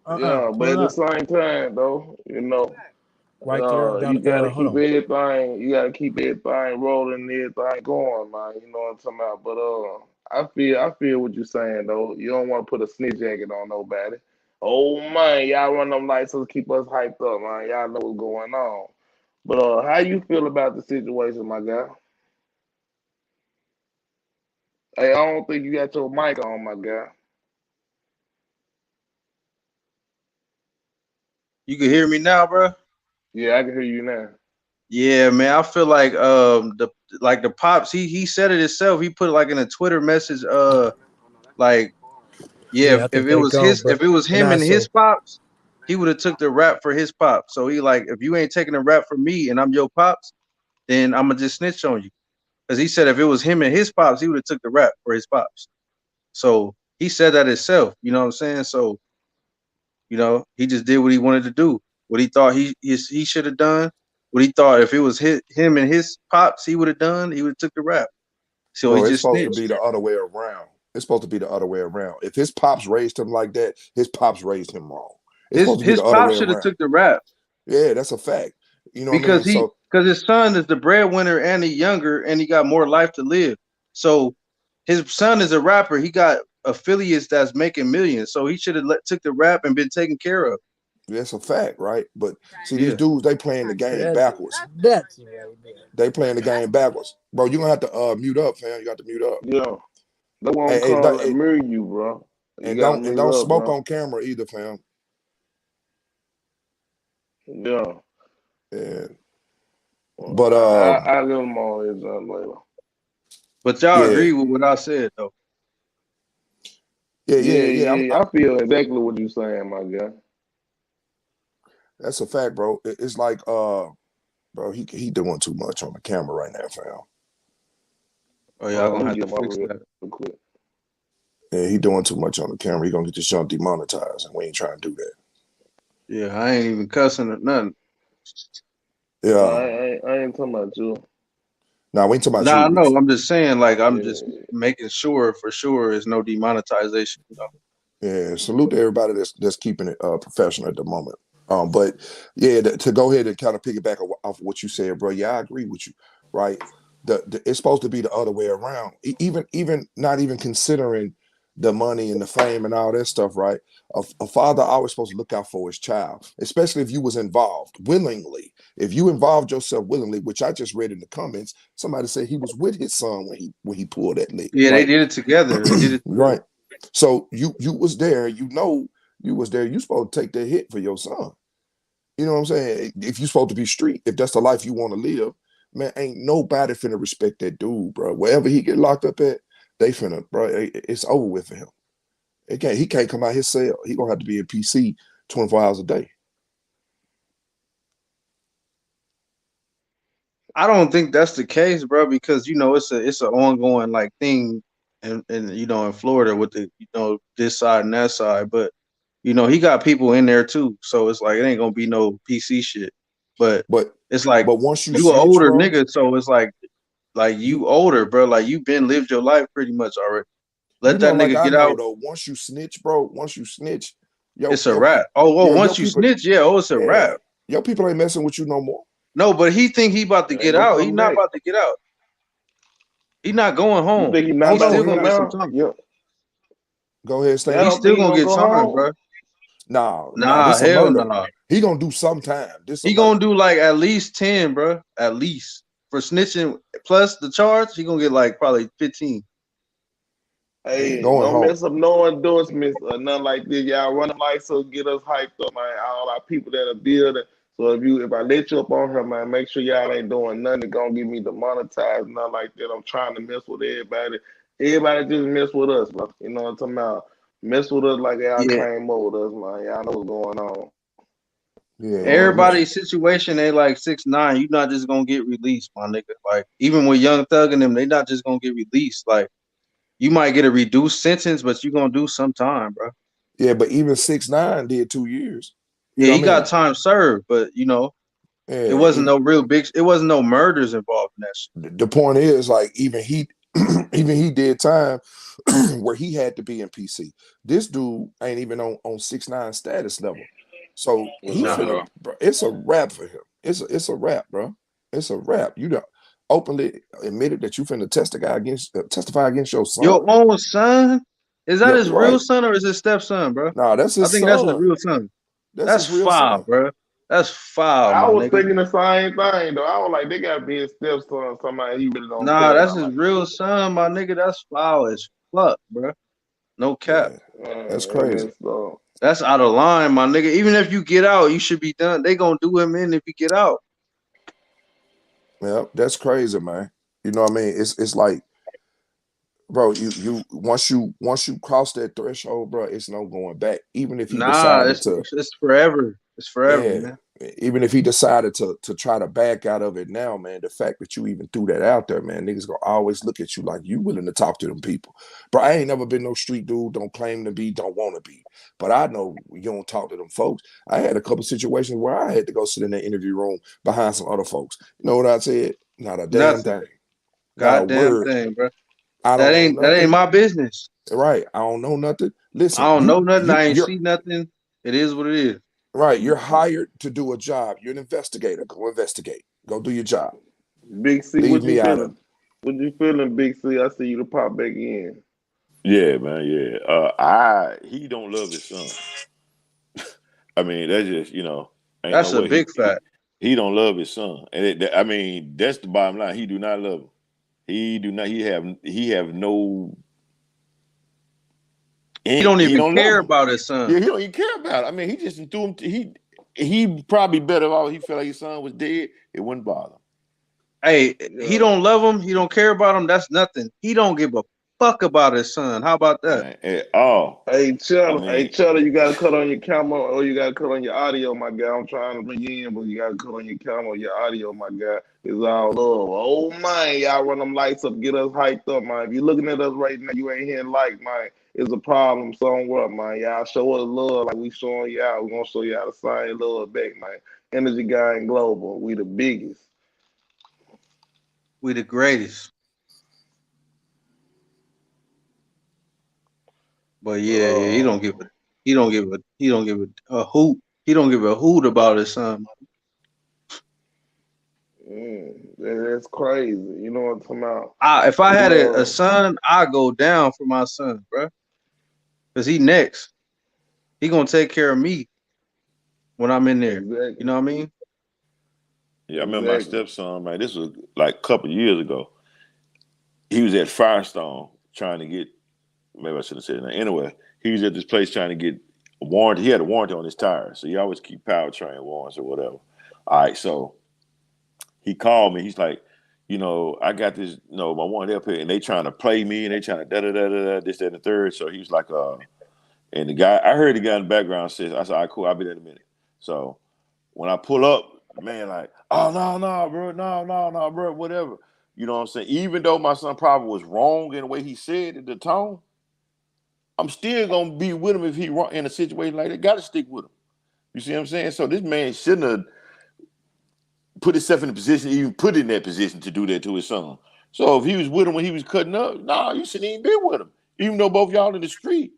Yeah, but at the same time, though, you know, right there, you gotta keep everything. You gotta keep everything rolling, everything going, man. You know what I'm talking about? But I feel what you're saying, though. You don't want to put a snitch jacket on nobody. Oh man, y'all run them lights to keep us hyped up, man. Y'all know what's going on. But how you feel about the situation, my guy? Hey, I don't think you got your mic on, my guy. You can hear me now, bro? Yeah, I can hear you now. Yeah, man. I feel like the pops, he said it himself. He put it like in a Twitter message, if it was him and his pops, he would have took the rap for his pops. So he like, if you ain't taking the rap for me and I'm your pops, then I'm gonna just snitch on you. Because he said if it was him and his pops, he would have took the rap for his pops. So he said that himself. You know what I'm saying? So he just did what he wanted to do. What he thought he should have done. What he thought if it was him and his pops, he would have done. He would have took the rap. So Bro, he it's just supposed to snitched. be the other way around. It's supposed to be the other way around. If his pops raised him like that, his pops raised him wrong. It's supposed to be His the other way pops should have around. took the rap. Yeah, that's a fact. You know what I Because mean? because his son is the breadwinner and he's younger and he got more life to live. So his son is a rapper. He got affiliates that's making millions. So he should have took the rap and been taken care of. That's a fact, right? But see, these dudes, they playing the game backwards. They playing the game backwards. Bro, you're gonna have to mute up, fam. You got to mute up. Yeah. They won't call and mirror you, bro. And don't smoke on camera either, fam. Yeah. Yeah. But I give them all his later. But y'all agree with what I said though. Yeah. I feel exactly what you're saying, my guy. That's a fact, bro. It's like bro, he doing too much on the camera right now, fam. Oh yeah, I'm gonna have to fix that real quick. Yeah, he doing too much on the camera. He gonna get this junk demonetized, and we ain't trying to do that. Yeah, I ain't even cussing or nothing. Yeah, I ain't talking about you. Nah, we ain't talking about you. I know. I'm just saying, like, I'm just making sure for sure there's no demonetization. Yeah, salute to everybody that's keeping it professional at the moment. But yeah, to go ahead and kind of piggyback off what you said, bro. Yeah, I agree with you. Right, it's supposed to be the other way around. Even not even considering the money and the fame and all that stuff, right? A father always supposed to look out for his child, especially if you was involved willingly. If you involved yourself willingly, which I just read in the comments, somebody said he was with his son when he pulled that lick. Yeah, right? They did it together. Right. So you was there. You was there. You supposed to take that hit for your son. You know what I'm saying? If you supposed to be street, if that's the life you want to live, man, ain't nobody finna respect that dude, bro. Wherever he get locked up at, they finna, bro. It's over with for him. He can't come out his cell. He gonna have to be in PC 24 hours a day. I don't think that's the case, bro, because it's an ongoing like thing, and in Florida with the this side and that side, but he got people in there too, so it's like it ain't gonna be no PC shit. But it's like, but once you an older nigga, so it's like you older, bro, like you been lived your life pretty much already. Let that nigga get out. Though, once you snitch, bro, it's a rap. Once you snitch, it's a rap. Your people ain't messing with you no more. No, but he think he about to get out. He not about to get out. He not going home. You think he's still gonna get some time? Yeah. Go ahead, stay. He's still gonna get time, bro. Nah, hell nah. He gonna do some time. He gonna do like at least 10, bro. At least for snitching plus the charge, he gonna get like probably 15. Hey, don't mess up no endorsements or nothing like this. Y'all run the lights so get us hyped up, man. All our people that are building. So if I let you up on her, man, make sure y'all ain't doing nothing that's gonna get me demonetized, nothing like that. I'm trying to mess with everybody. Everybody just mess with us, bro. You know what I'm talking about? Mess with us like y'all came over with us, man. Y'all know what's going on. Yeah. Everybody's situation ain't like 6ix9ine. You not just gonna get released, my nigga. Like even with Young Thug and them, they not just gonna get released. Like you might get a reduced sentence, but you gonna do some time, bro. Yeah, but even 6ix9ine did 2 years. He got time served, but it wasn't no real big. It wasn't no murders involved in that shit. The point is, like, even he did time where he had to be in PC. This dude ain't even on 6ix9ine status level, so it's a wrap for him. It's a wrap, bro. It's a wrap. You don't openly admitted that you finna testify against your son. Your own son? Is that his real son or is his stepson, bro? Nah, that's his son. I think that's his real son. That's foul, bro. That's foul. I was thinking the same thing, though. I was like, they got to be his stepson or somebody he really don't. Nah, that's his real son, my nigga. That's foul as fuck, bro. No cap. Yeah, that's crazy. That's out of line, my nigga. Even if you get out, you should be done. They gonna do him in if you get out. Yeah, that's crazy, man. You know what I mean? It's like bro, you once you cross that threshold, bro, it's no going back. Even if he Nah, decided to, it's forever. It's forever, yeah, man. even if he decided to try to back out of it now, man, the fact that you even threw that out there, man, niggas gonna always look at you like you willing to talk to them people. Bro, I ain't never been no street dude, don't claim to be, don't want to be. But I know you don't talk to them folks. I had a couple situations where I had to go sit in the interview room behind some other folks. You know what I said? Not a damn Nothing. thing. Not a Goddamn word. thing, bro. I don't know That ain't nothing. my business. Right. I don't know nothing. I Listen, don't know nothing. I ain't you're see nothing. It is what it is. right. You're hired to do a job. You're an investigator. Go investigate. Go do your job. Big C, Leave what you me out of feeling? What you feeling, Big C? I see you to pop back in. Yeah, man. Yeah. He don't love his son. I mean, that's just ain't no That's a way big fact. he don't love his son, and I mean that's the bottom line. He do not love him. He do not. He have no. He don't He even don't love care him. about his son. Yeah, he don't even care about it. I mean, he just threw him. He probably better off. He felt like his son was dead. It wouldn't bother him. Hey, he Yeah. don't love him. He don't care about him. That's nothing. He don't give a fuck about his son. How about that? Man, at all. Hey, I Hey, mean, Cheddar, you got to cut on your camera or you got to cut on your audio, my guy. I'm trying to bring you in, but you got to cut on your camera or your audio, my guy. It's all love. Oh, man, y'all run them lights up, get us hyped up, man. If you're looking at us right now, you ain't hearing like, man, it's a problem somewhere, man. Y'all show us love like we showing y'all. We're going to show y'all the same love back, man. Energy Guy and Global, we the biggest. We the greatest. But yeah, he don't give a hoot. He don't give a hoot about his son. That's crazy. You know what I'm talking about? If I had a Love. son, I go down for my son, bro. Cause he next. He gonna take care of me when I'm in there. Exactly. You know what I mean? yeah, I remember my Exactly. stepson. Man, this was like a couple of years ago. He was at Firestone trying to get. Maybe I shouldn't say that. Anyway, he was at this place trying to get a warranty. He had a warranty on his tires, so he always keep powertrain warrants or whatever. All right, so he called me. He's like, I got this, my warranty up here, and they trying to play me, and they trying to da this, that, and the third. So he was like, and I heard the guy in the background says, I said, all right, cool, I'll be there in a minute. So when I pull up, man, like, oh no, bro, no, bro, whatever. You know what I'm saying? Even though my son probably was wrong in the way he said it, the tone, I'm still gonna be with him if he wrong in a situation like that. Got to stick with him. You see what I'm saying? So this man shouldn't have put himself in a position, even put in that position to do that to his son. So if he was with him when he was cutting up, you shouldn't even be with him, even though both y'all in the street.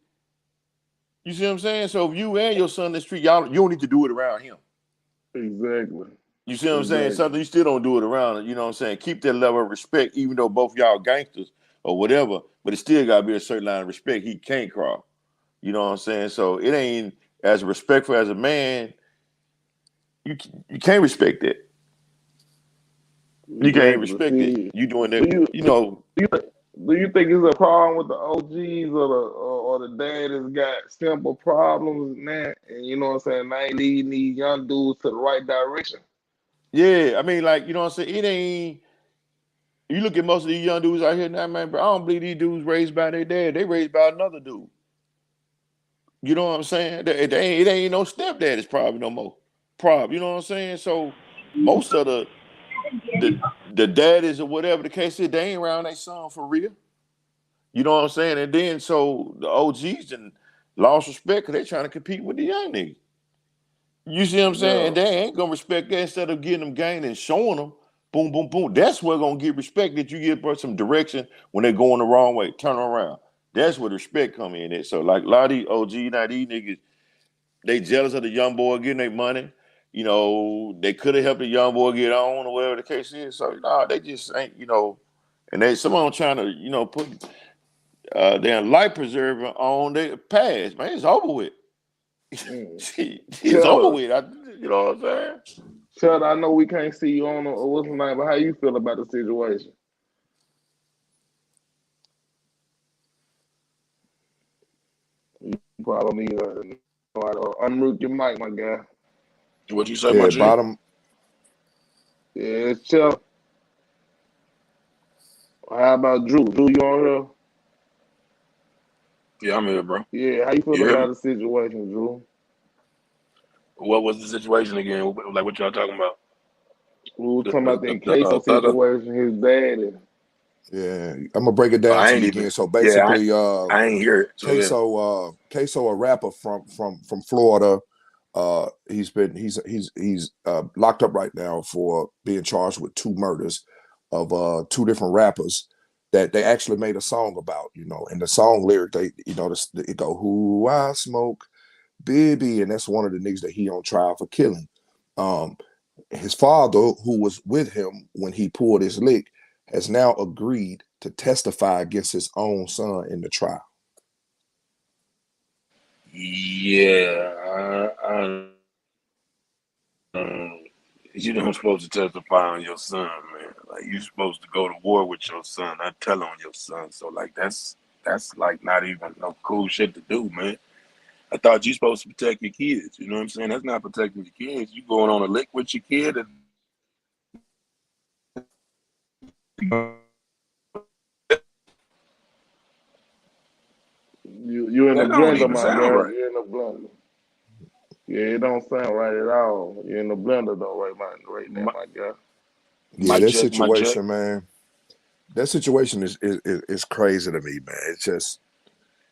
You see what I'm saying? So if you and your son in the street, you don't need to do it around him. Exactly. You see what I'm saying? Exactly. Something you still don't do it around. You know what I'm saying? Keep that level of respect, even though both y'all gangsters or whatever. But it still got to be a certain line of respect he can't cross. You know what I'm saying? So it ain't as respectful as a man. You can't respect that. You can't Exactly. respect that. See, You doing do that? you do you think it's a problem with the OGs or the dad has got simple problems, man? And you know what I'm saying? They ain't leading these young dudes to the right direction. Yeah. I mean, like, you know what I'm saying? It ain't. You look at most of these young dudes out here now, man. Bro, I don't believe these dudes raised by their dad. They raised by another dude. You know what I'm saying? It ain't no stepdad. It's probably no more. You know what I'm saying? So most of the daddies or whatever the case is, they ain't around their son for real. You know what I'm saying? And then so the OGs and lost respect because they trying to compete with the young niggas. You see what I'm saying? Yeah, And they ain't gonna respect that instead of getting them game and showing them, boom, boom, boom. That's where gonna get respect that you give some direction when they're going the wrong way, turn around. That's where the respect come in. At. So like a lot of these OG, now these niggas, they jealous of the young boy getting their money. They could have helped the young boy get on or whatever the case is. So they just ain't, and some of them trying to, put their life preserver on their past. Man, it's over with. It's over Cheddar, with. You know what I'm saying? Cheddar. I know we can't see you on or what's the name, but how you feel about the situation? You probably need to unmute your mic, my guy. What you say, my G? Yeah, it's Cheddar. How about Drew? Drew, you on here? Yeah, I'm here, bro. Yeah, how you feel You hear me? about the situation, Drew? What was the situation again? Like what y'all talking about? We were talking about The that Ksoo thugger? situation, his daddy. Yeah, I'm gonna break it Oh, down I to ain't you even. again. So Yeah, basically, I ain't hear it. So yeah. Ksoo, a rapper from Florida. He's locked up right now for being charged with two murders of two different rappers that they actually made a song about. In the song lyric, it go "Who I smoke, baby," and that's one of the niggas that he on trial for killing. Um, his father, who was with him when he pulled his lick, has now agreed to testify against his own son in the trial. Yeah, you don't supposed to testify on your son, man. Like you supposed to go to war with your son, not tell on your son. So like that's like not even no cool shit to do, man. I thought you supposed to protect your kids. You know what I'm saying? That's not protecting your kids. You going on a lick with your kid and You in the that don't blender, even my sound guy. right. You in the blender. Yeah, it don't sound right at all. You in the blender though, right now, My, my guy. Yeah, my check. man. That situation is crazy to me, man. It's just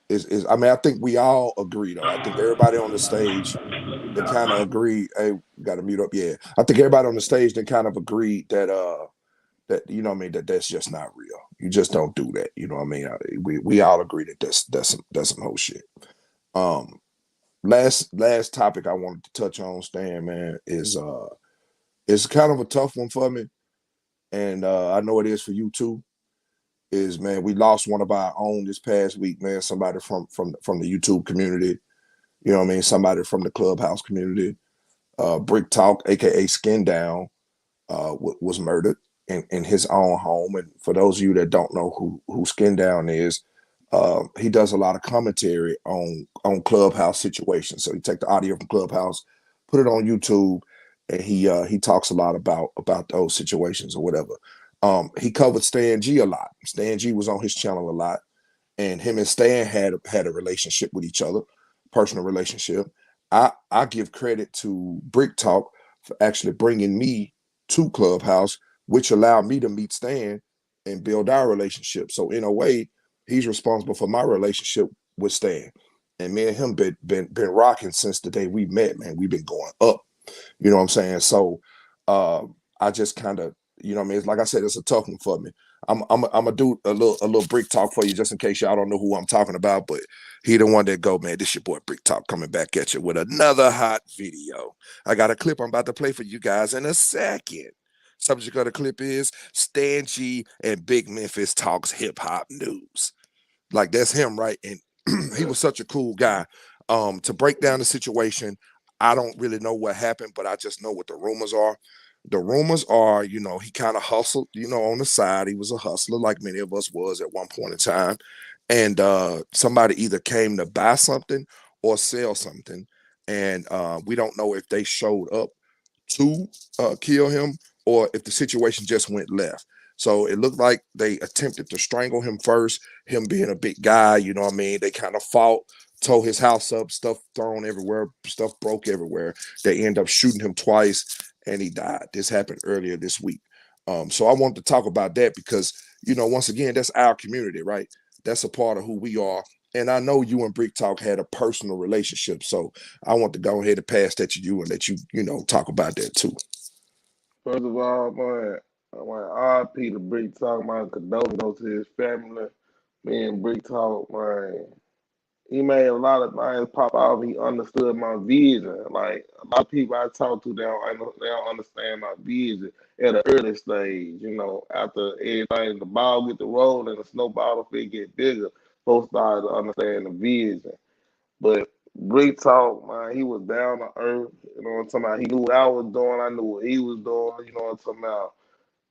is. I mean, I think we all agree though. I think everybody on the stage then kind of agreed. Hey, we got to mute up. Yeah, I think everybody on the stage then kind of agreed that what I mean, that's just not real. You just don't do that. You know what I mean? We all agree that that's some whole shit. Um, last topic I wanted to touch on, Stan, man, is it's kind of a tough one for me, and I know it is for you too. Is, man, we lost one of our own this past week, man. Somebody from the YouTube community. You know what I mean? Somebody from the Clubhouse community. Bricktalk, aka Skin Down, was murdered in his own home. And for those of you that don't know who Skin Down is, he does a lot of commentary on Clubhouse situations. So he take the audio from Clubhouse, put it on YouTube, and he talks a lot about those situations or whatever. He covered Stan G a lot. Stan G was on his channel a lot, and him and Stan had a relationship with each other, personal relationship. I give credit to Brick Talk for actually bringing me to Clubhouse, which allowed me to meet Stan and build our relationship. So in a way, he's responsible for my relationship with Stan. And me and him been rocking since the day we met, man. We've been going up. You know what I'm saying? So I just kind of, you know what I mean? It's like I said, it's a tough one for me. I'm gonna do a little Brick Talk for you just in case y'all don't know who I'm talking about, but he the one that go, man, this your boy Brick Talk coming back at you with another hot video. I got a clip I'm about to play for you guys in a second. Subject of the clip is Stan G and Big Memphis talks hip hop news. Like that's him, right? And he was such a cool guy. To break down the situation, I don't really know what happened, but I just know what the rumors are. The rumors are, he kind of hustled, on the side. He was a hustler, like many of us was at one point in time. And somebody either came to buy something or sell something. And we don't know if they showed up to kill him or if the situation just went left. So it looked like they attempted to strangle him first, him being a big guy, you know what I mean? They kind of fought, tore his house up, stuff thrown everywhere, stuff broke everywhere. They end up shooting him twice and he died. This happened earlier this week. So I wanted to talk about that because, once again, that's our community, right? That's a part of who we are. And I know you and Brick Talk had a personal relationship. So I want to go ahead and pass that to you and let you, talk about that too. First of all, man, I want RP to Brick Talk, my condolences to his family. Me and Brick Talk, man. He made a lot of things pop off. He understood my vision. Like a lot of people I talk to, they don't understand my vision at an early stage. After everything, the ball get to roll and the snowball effect get bigger, folks start to understand the vision. But Brick Talk, man, he was down to earth. You know what I'm talking about? He knew what I was doing. I knew what he was doing. You know what I'm talking about?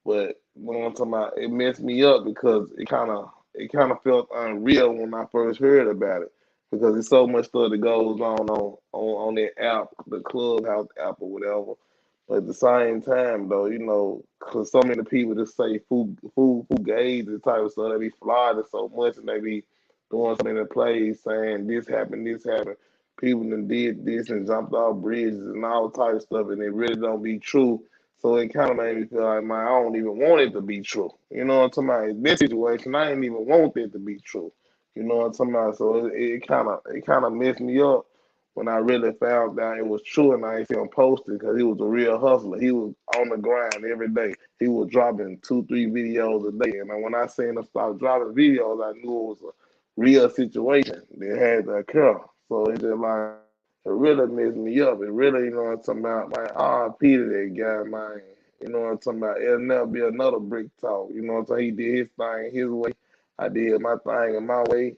But when I'm talking about, it messed me up because it kind of felt unreal when I first heard about it because there's so much stuff that goes on that app, the Clubhouse app or whatever. But at the same time, though, because so many people just say food, gays and type of stuff, they be flogging so much and they be doing so many plays saying this happened, this happened. People that did this and jumped off bridges and all type of stuff, and it really don't be true. So it kind of made me feel like, man, I don't even want it to be true. You know what I'm talking about? In this situation, I didn't even want it to be true. You know what I'm talking about? So it kind of messed me up when I really found out it was true and I ain't see him posted because he was a real hustler. He was on the grind every day. He was dropping 2, 3 videos a day. And when I seen him start dropping videos, I knew it was a real situation that had to occur. So it just like, it really messed me up. It really, you know what I'm talking about, man, RP to that guy, man. You know what I'm talking about? It'll never be another brick talk. You know what I'm saying? He did his thing his way. I did my thing in my way.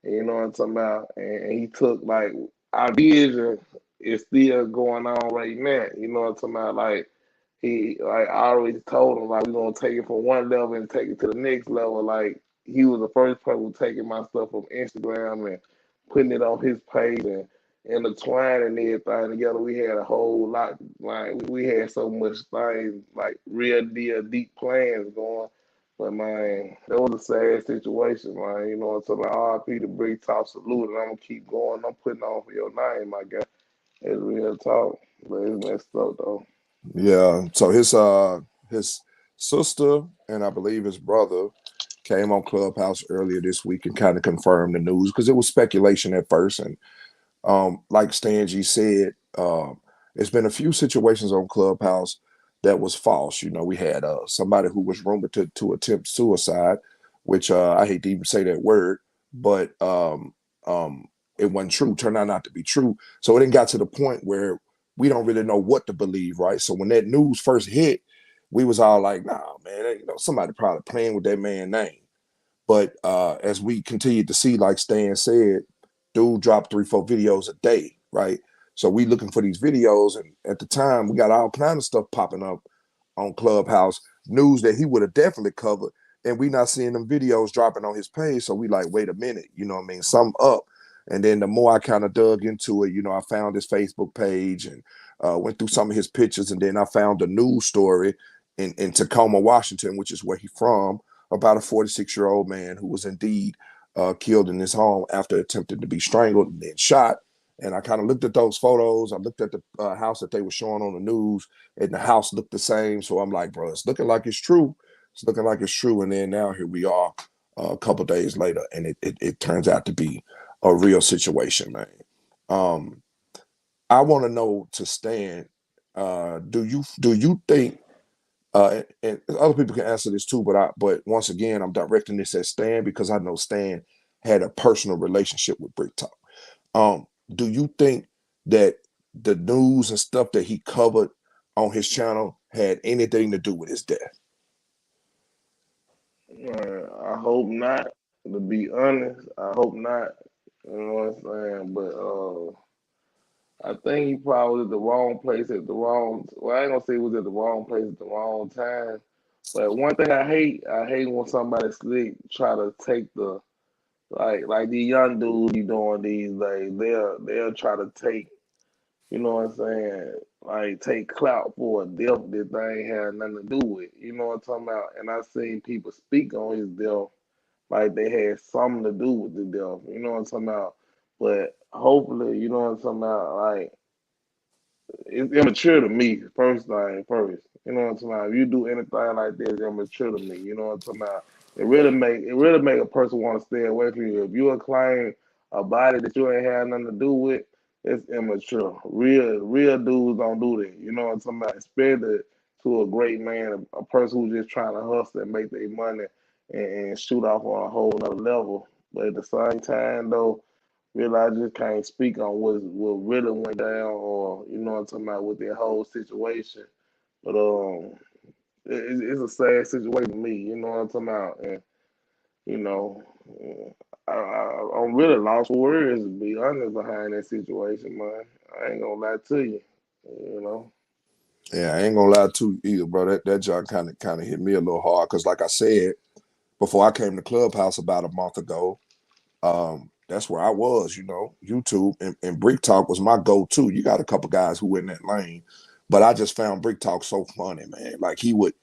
And you know what I'm talking about? And he took like our vision is still going on right now. You know what I'm talking about? Like I already told him, like, we're gonna take it from one level and take it to the next level. Like, he was the first person taking my stuff from Instagram and putting it on his page and intertwining everything together. We had a whole lot, like we had so much things, like real deal deep plans going. But man, that was a sad situation, man. You know what I'm talking about? RP the Big Top Salute, and I'm gonna keep going. I'm putting on for your name, my guy. It's real talk, but it's messed up though. Yeah. So his sister and I believe his brother came on Clubhouse earlier this week and kind of confirmed the news because it was speculation at first. And like Stan G said, there's been a few situations on Clubhouse that was false. You know, we had somebody who was rumored to attempt suicide, which I hate to even say that word, but it wasn't true. Turned out not to be true. So it didn't got to the point where we don't really know what to believe, right? So when that news first hit, we was all like, "Nah, man, you know, somebody probably playing with that man's name." But as we continued to see, like Stan said, dude dropped 3, 4 videos a day, right? So we looking for these videos, and at the time we got all kind of stuff popping up on Clubhouse, news that he would have definitely covered, and we not seeing them videos dropping on his page. So we like, wait a minute, you know what I mean? Something up. And then the more I kind of dug into it, you know, I found his Facebook page and went through some of his pictures, and then I found a news story in Tacoma, Washington, which is where he's from, about a 46-year-old man who was indeed killed in his home after attempting to be strangled and then shot. And I kind of looked at those photos. I looked at the house that they were showing on the news, and the house looked the same. So I'm like, bro, it's looking like it's true. It's looking like it's true. And then now here we are a couple days later, and it turns out to be a real situation, man. I want to know, to Stan, do you think, and other people can answer this too, but once again, I'm directing this at Stan because I know Stan had a personal relationship with Bricktalk. Do you think that the news and stuff that he covered on his channel had anything to do with his death? I hope not. To be honest, I hope not. You know what I'm saying? But I think he probably was at the wrong place at the wrong. Well, I ain't gonna say he was at the wrong place at the wrong time. But one thing I hate when somebody slick try to take the like these young dudes be doing these days. They'll try to take, you know what I'm saying, like take clout for a death that they ain't had nothing to do with. You know what I'm talking about? And I seen people speak on his death like they had something to do with the death. You know what I'm talking about? But hopefully, you know what I'm talking about, like it's immature to me, first thing first. You know what I'm talking about? If you do anything like this, it's immature to me. You know what I'm talking about? It really make a person want to stay away from you. If you claim a body that you ain't had nothing to do with, it's immature. Real dudes don't do that. You know what I'm talking about? Especially to a great man, a person who's just trying to hustle and make their money and shoot off on a whole nother level. But at the same time though, really, I just can't speak on what really went down, or you know what I'm talking about, with the whole situation. But it's a sad situation to me. You know what I'm talking about, and you know, I'm really lost for words to be honest behind that situation, man. I ain't gonna lie to you. You know. Yeah, I ain't gonna lie to you either, bro. That job kind of hit me a little hard because, like I said, before I came to Clubhouse about a month ago, that's where I was, you know, YouTube and Brick Talk was my go-to. You got a couple guys who in that lane, but I just found Brick Talk so funny, man. Like he would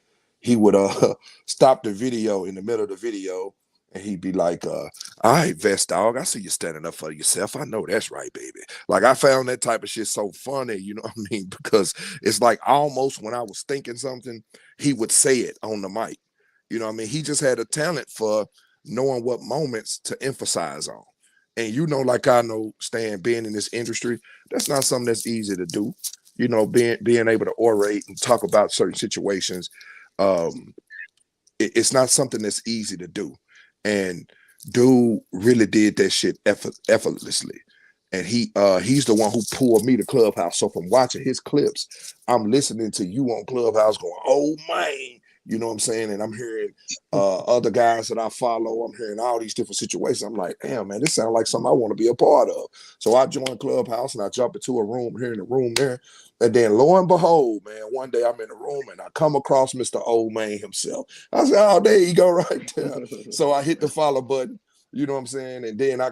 stop the video in the middle of the video And he'd be like, all right, Vest Dog, I see you standing up for yourself. I know that's right, baby. Like, I found that type of shit so funny, you know what I mean? Because it's like almost when I was thinking something, he would say it on the mic. You know what I mean? He just had a talent for knowing what moments to emphasize on. And you know, like I know, Stan, being in this industry, that's not something that's easy to do. You know, being able to orate and talk about certain situations. It's not something that's easy to do. And dude really did that shit effortlessly. And he's the one who pulled me to Clubhouse. So from watching his clips, I'm listening to you on Clubhouse going, oh man, you know what I'm saying? And I'm hearing other guys that I follow. I'm hearing all these different situations. I'm like, damn, man, this sounds like something I want to be a part of. So I joined Clubhouse and I jump into a room here in the room there. And then lo and behold, man, one day I'm in the room and I come across Mr. Old Man himself. I said, oh, there you go right there. So I hit the follow button. You know what I'm saying? And then I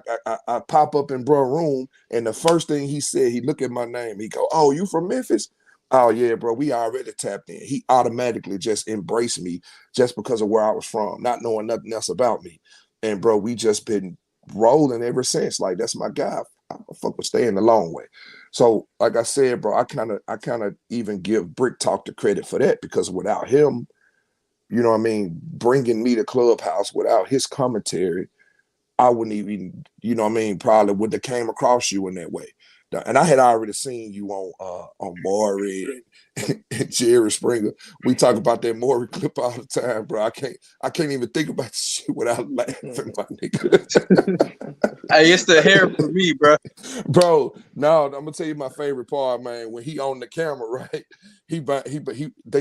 pop up in bro room, and the first thing he said, he look at my name. He go, oh, you from Memphis? Oh, yeah, bro, we already tapped in. He automatically just embraced me just because of where I was from, not knowing nothing else about me. And, bro, we just been rolling ever since. Like, that's my guy. I fuck with staying the long way. So, like I said, bro, I kind of even give Bricktalk the credit for that, because without him, you know what I mean, bringing me to Clubhouse, without his commentary, I wouldn't even, you know what I mean, probably wouldn't have came across you in that way. And I had already seen you on Maury and Jerry Springer. We talk about that Maury clip all the time, bro. I can't even think about this shit without laughing, my nigga. Hey, it's the hair for me, bro. Bro, no, I'm gonna tell you my favorite part, man. When he on the camera, right?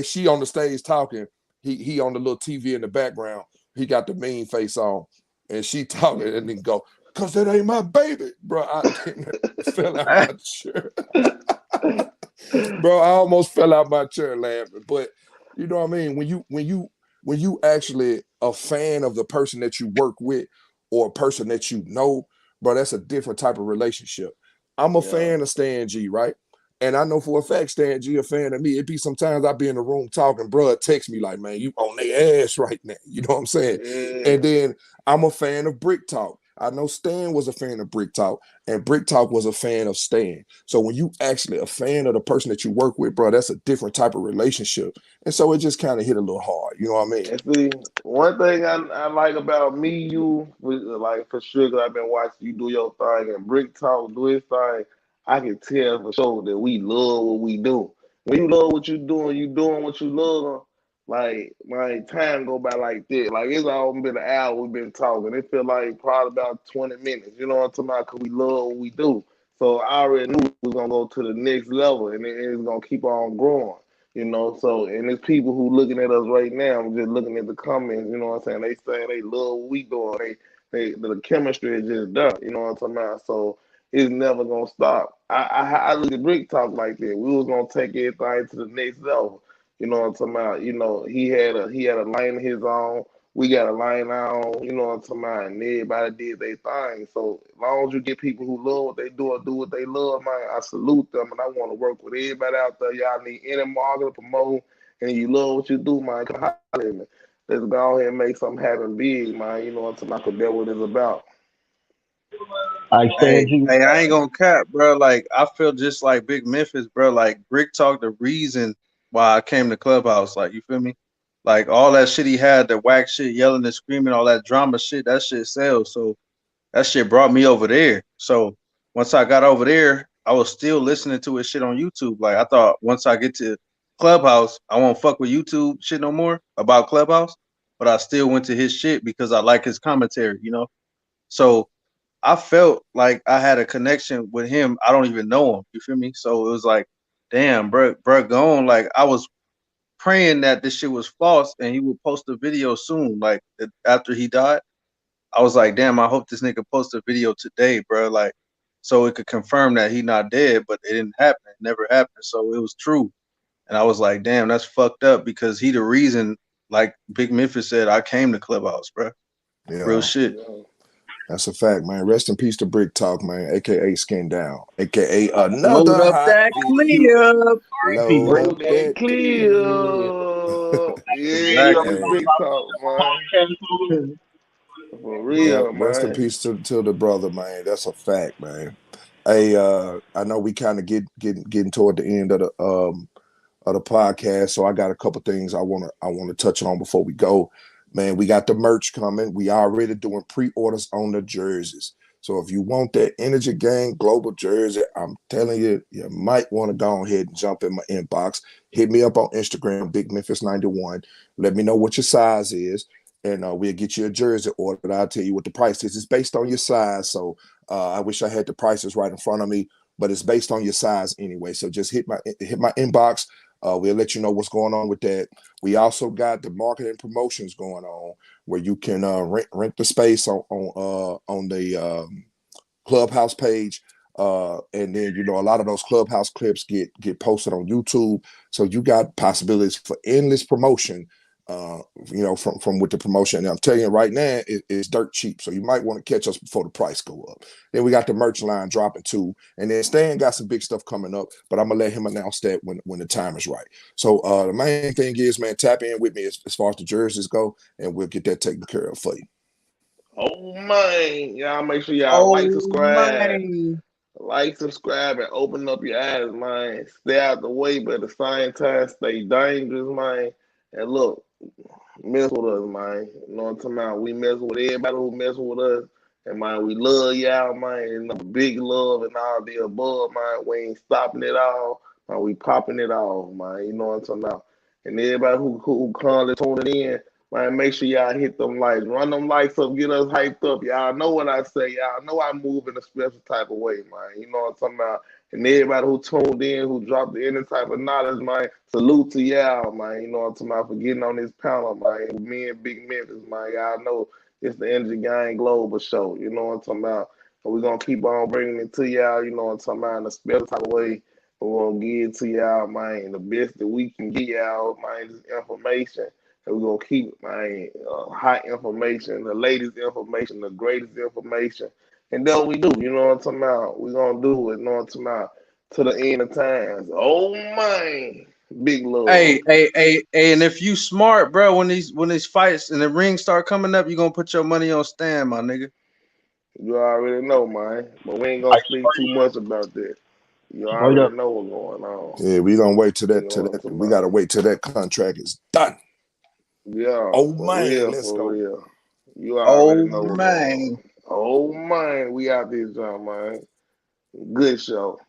She on the stage talking. He on the little TV in the background. He got the mean face on. And she talking and then go, cause that ain't my baby, bro. I fell out my chair. Bro, I almost fell out my chair laughing. But you know what I mean? When you actually a fan of the person that you work with or a person that you know, bro, that's a different type of relationship. I'm a fan of Stan G, right? And I know for a fact Stan G a fan of me. It be sometimes I be in the room talking, bro, text me like, man, you on their ass right now. You know what I'm saying? Yeah. And then I'm a fan of Bricktalk. I know Stan was a fan of Bricktalk, and Bricktalk was a fan of Stan. So when you actually a fan of the person that you work with, bro, that's a different type of relationship. And so it just kind of hit a little hard. You know what I mean? And see, one thing I like about me, you, like for sure, because I've been watching you do your thing and Brick Talk do his thing, I can tell for sure that we love what we do. When you love what you doing what you love, like time go by like that. Like it's all been an hour we've been talking. It feel like probably about 20 minutes. You know what I'm talking about? Because we love what we do. So I already knew we was going to go to the next level and it's going to keep on growing. You know, so and there's people who looking at us right now, just looking at the comments, you know what I'm saying? They say they love what we doing. The chemistry is just done, you know what I'm talking about? So it's never gonna stop. I look at Brick Talk like that. We was gonna take everything to the next level. You know what I'm talking about? You know, he had a lane of his own. We got a line on, you know what I'm talking about, and everybody did their thing. So as long as you get people who love what they do or do what they love, man, I salute them and I want to work with everybody out there. Y'all need any market to promote and you love what you do, man, come holler at me. Let's go ahead and make something happen big, man. You know what I'm talking about, 'cause that's what it's about. I stand you. Hey, I ain't gonna cap, bro. Like I feel just like Big Memphis, bro. Like Brick Talk, the reason why I came to Clubhouse, like you feel me? Like all that shit he had, the whack shit, yelling and screaming, all that drama shit, that shit sells. So that shit brought me over there. So once I got over there, I was still listening to his shit on YouTube. Like I thought once I get to Clubhouse, I won't fuck with YouTube shit no more about Clubhouse. But I still went to his shit because I like his commentary, you know? So I felt like I had a connection with him. I don't even know him. You feel me? So it was like, damn, bro, gone. Like I was praying that this shit was false and he would post a video soon. Like after he died, I was like, damn, I hope this nigga post a video today, bro. Like so it could confirm that he not dead, but it didn't happen. It never happened. So it was true. And I was like, damn, that's fucked up because he the reason, like Big Memphis said, I came to Clubhouse, bro. Real Yeah. shit. That's a fact, man. Rest in peace to Brick Talk, man, aka Skin Down, aka Load another up hot that video. clip. Load Roll up that that clip. clear. Yeah, Exactly. Brick Talk, man. For Yeah, real, rest in man. peace to the brother, man. That's a fact, man. Hey, I know we kind of getting toward the end of the podcast. So I got a couple things I wanna touch on before we go. Man, we got the merch coming. We already doing pre-orders on the jerseys. So if you want that Energy Gang Global jersey, I'm telling you, you might want to go ahead and jump in my inbox. Hit me up on Instagram, Big Memphis 91. Let me know what your size is, and we'll get you a jersey ordered. I'll tell you what the price is. It's based on your size. So I wish I had the prices right in front of me, but it's based on your size anyway. So just hit my inbox. We'll let you know what's going on with that. We also got the marketing promotions going on where you can rent the space on the Clubhouse page. And then a lot of those Clubhouse clips get posted on YouTube. So you got possibilities for endless promotion. From with the promotion. And I'm telling you right now, it's dirt cheap. So you might want to catch us before the price go up. Then we got the merch line dropping too. And then Stan got some big stuff coming up, but I'm gonna let him announce that when the time is right. So the main thing is, man, tap in with me as far as the jerseys go, and we'll get that taken care of for you. Oh man, y'all make sure y'all Oh subscribe. man. Like, subscribe, and open up your eyes, man. Stay out the way, but at the same time, stay dangerous, man. And look, mess with us, man. You know what I'm talking about? We mess with everybody who mess with us. And, man, we love y'all, man. And big love and all the above, man. We ain't stopping it all. Man, we popping it off, man. You know what I'm talking about? And everybody who currently tuning in, man, make sure y'all hit them likes. Run them likes up, get us hyped up. Y'all know what I say. Y'all know I move in a special type of way, man. You know what I'm talking about? And everybody who tuned in, who dropped any type of knowledge, man, salute to y'all, man. You know what I'm talking about, for getting on this panel, man. With me and Big Memphis, man. Y'all know it's the Energy Gang Global Show. You know what I'm talking about? And we're going to keep on bringing it to y'all, you know what I'm talking about, in a special type of way. We're going to give it to y'all, man, the best that we can get y'all, man, this information. And we're going to keep, man, hot information, the latest information, the greatest information. And then we do, you know what I'm talking about? We're going to do it, you know what I'm talking about, to the end of times. Oh, man. Big love. Hey, and if you smart, bro, when these fights and the rings start coming up, you gonna put your money on Stan, my nigga. You already know, man. But we ain't going to speak too much about that. You Straight already up. know what's going on. Yeah, we gonna wait till You that know what I'm talking we gotta about? wait till that contract is done. Yeah, Oh for man, real, let's for go. real. You already Oh know what's going man. on. Oh, man. We out this joint, man. Good show.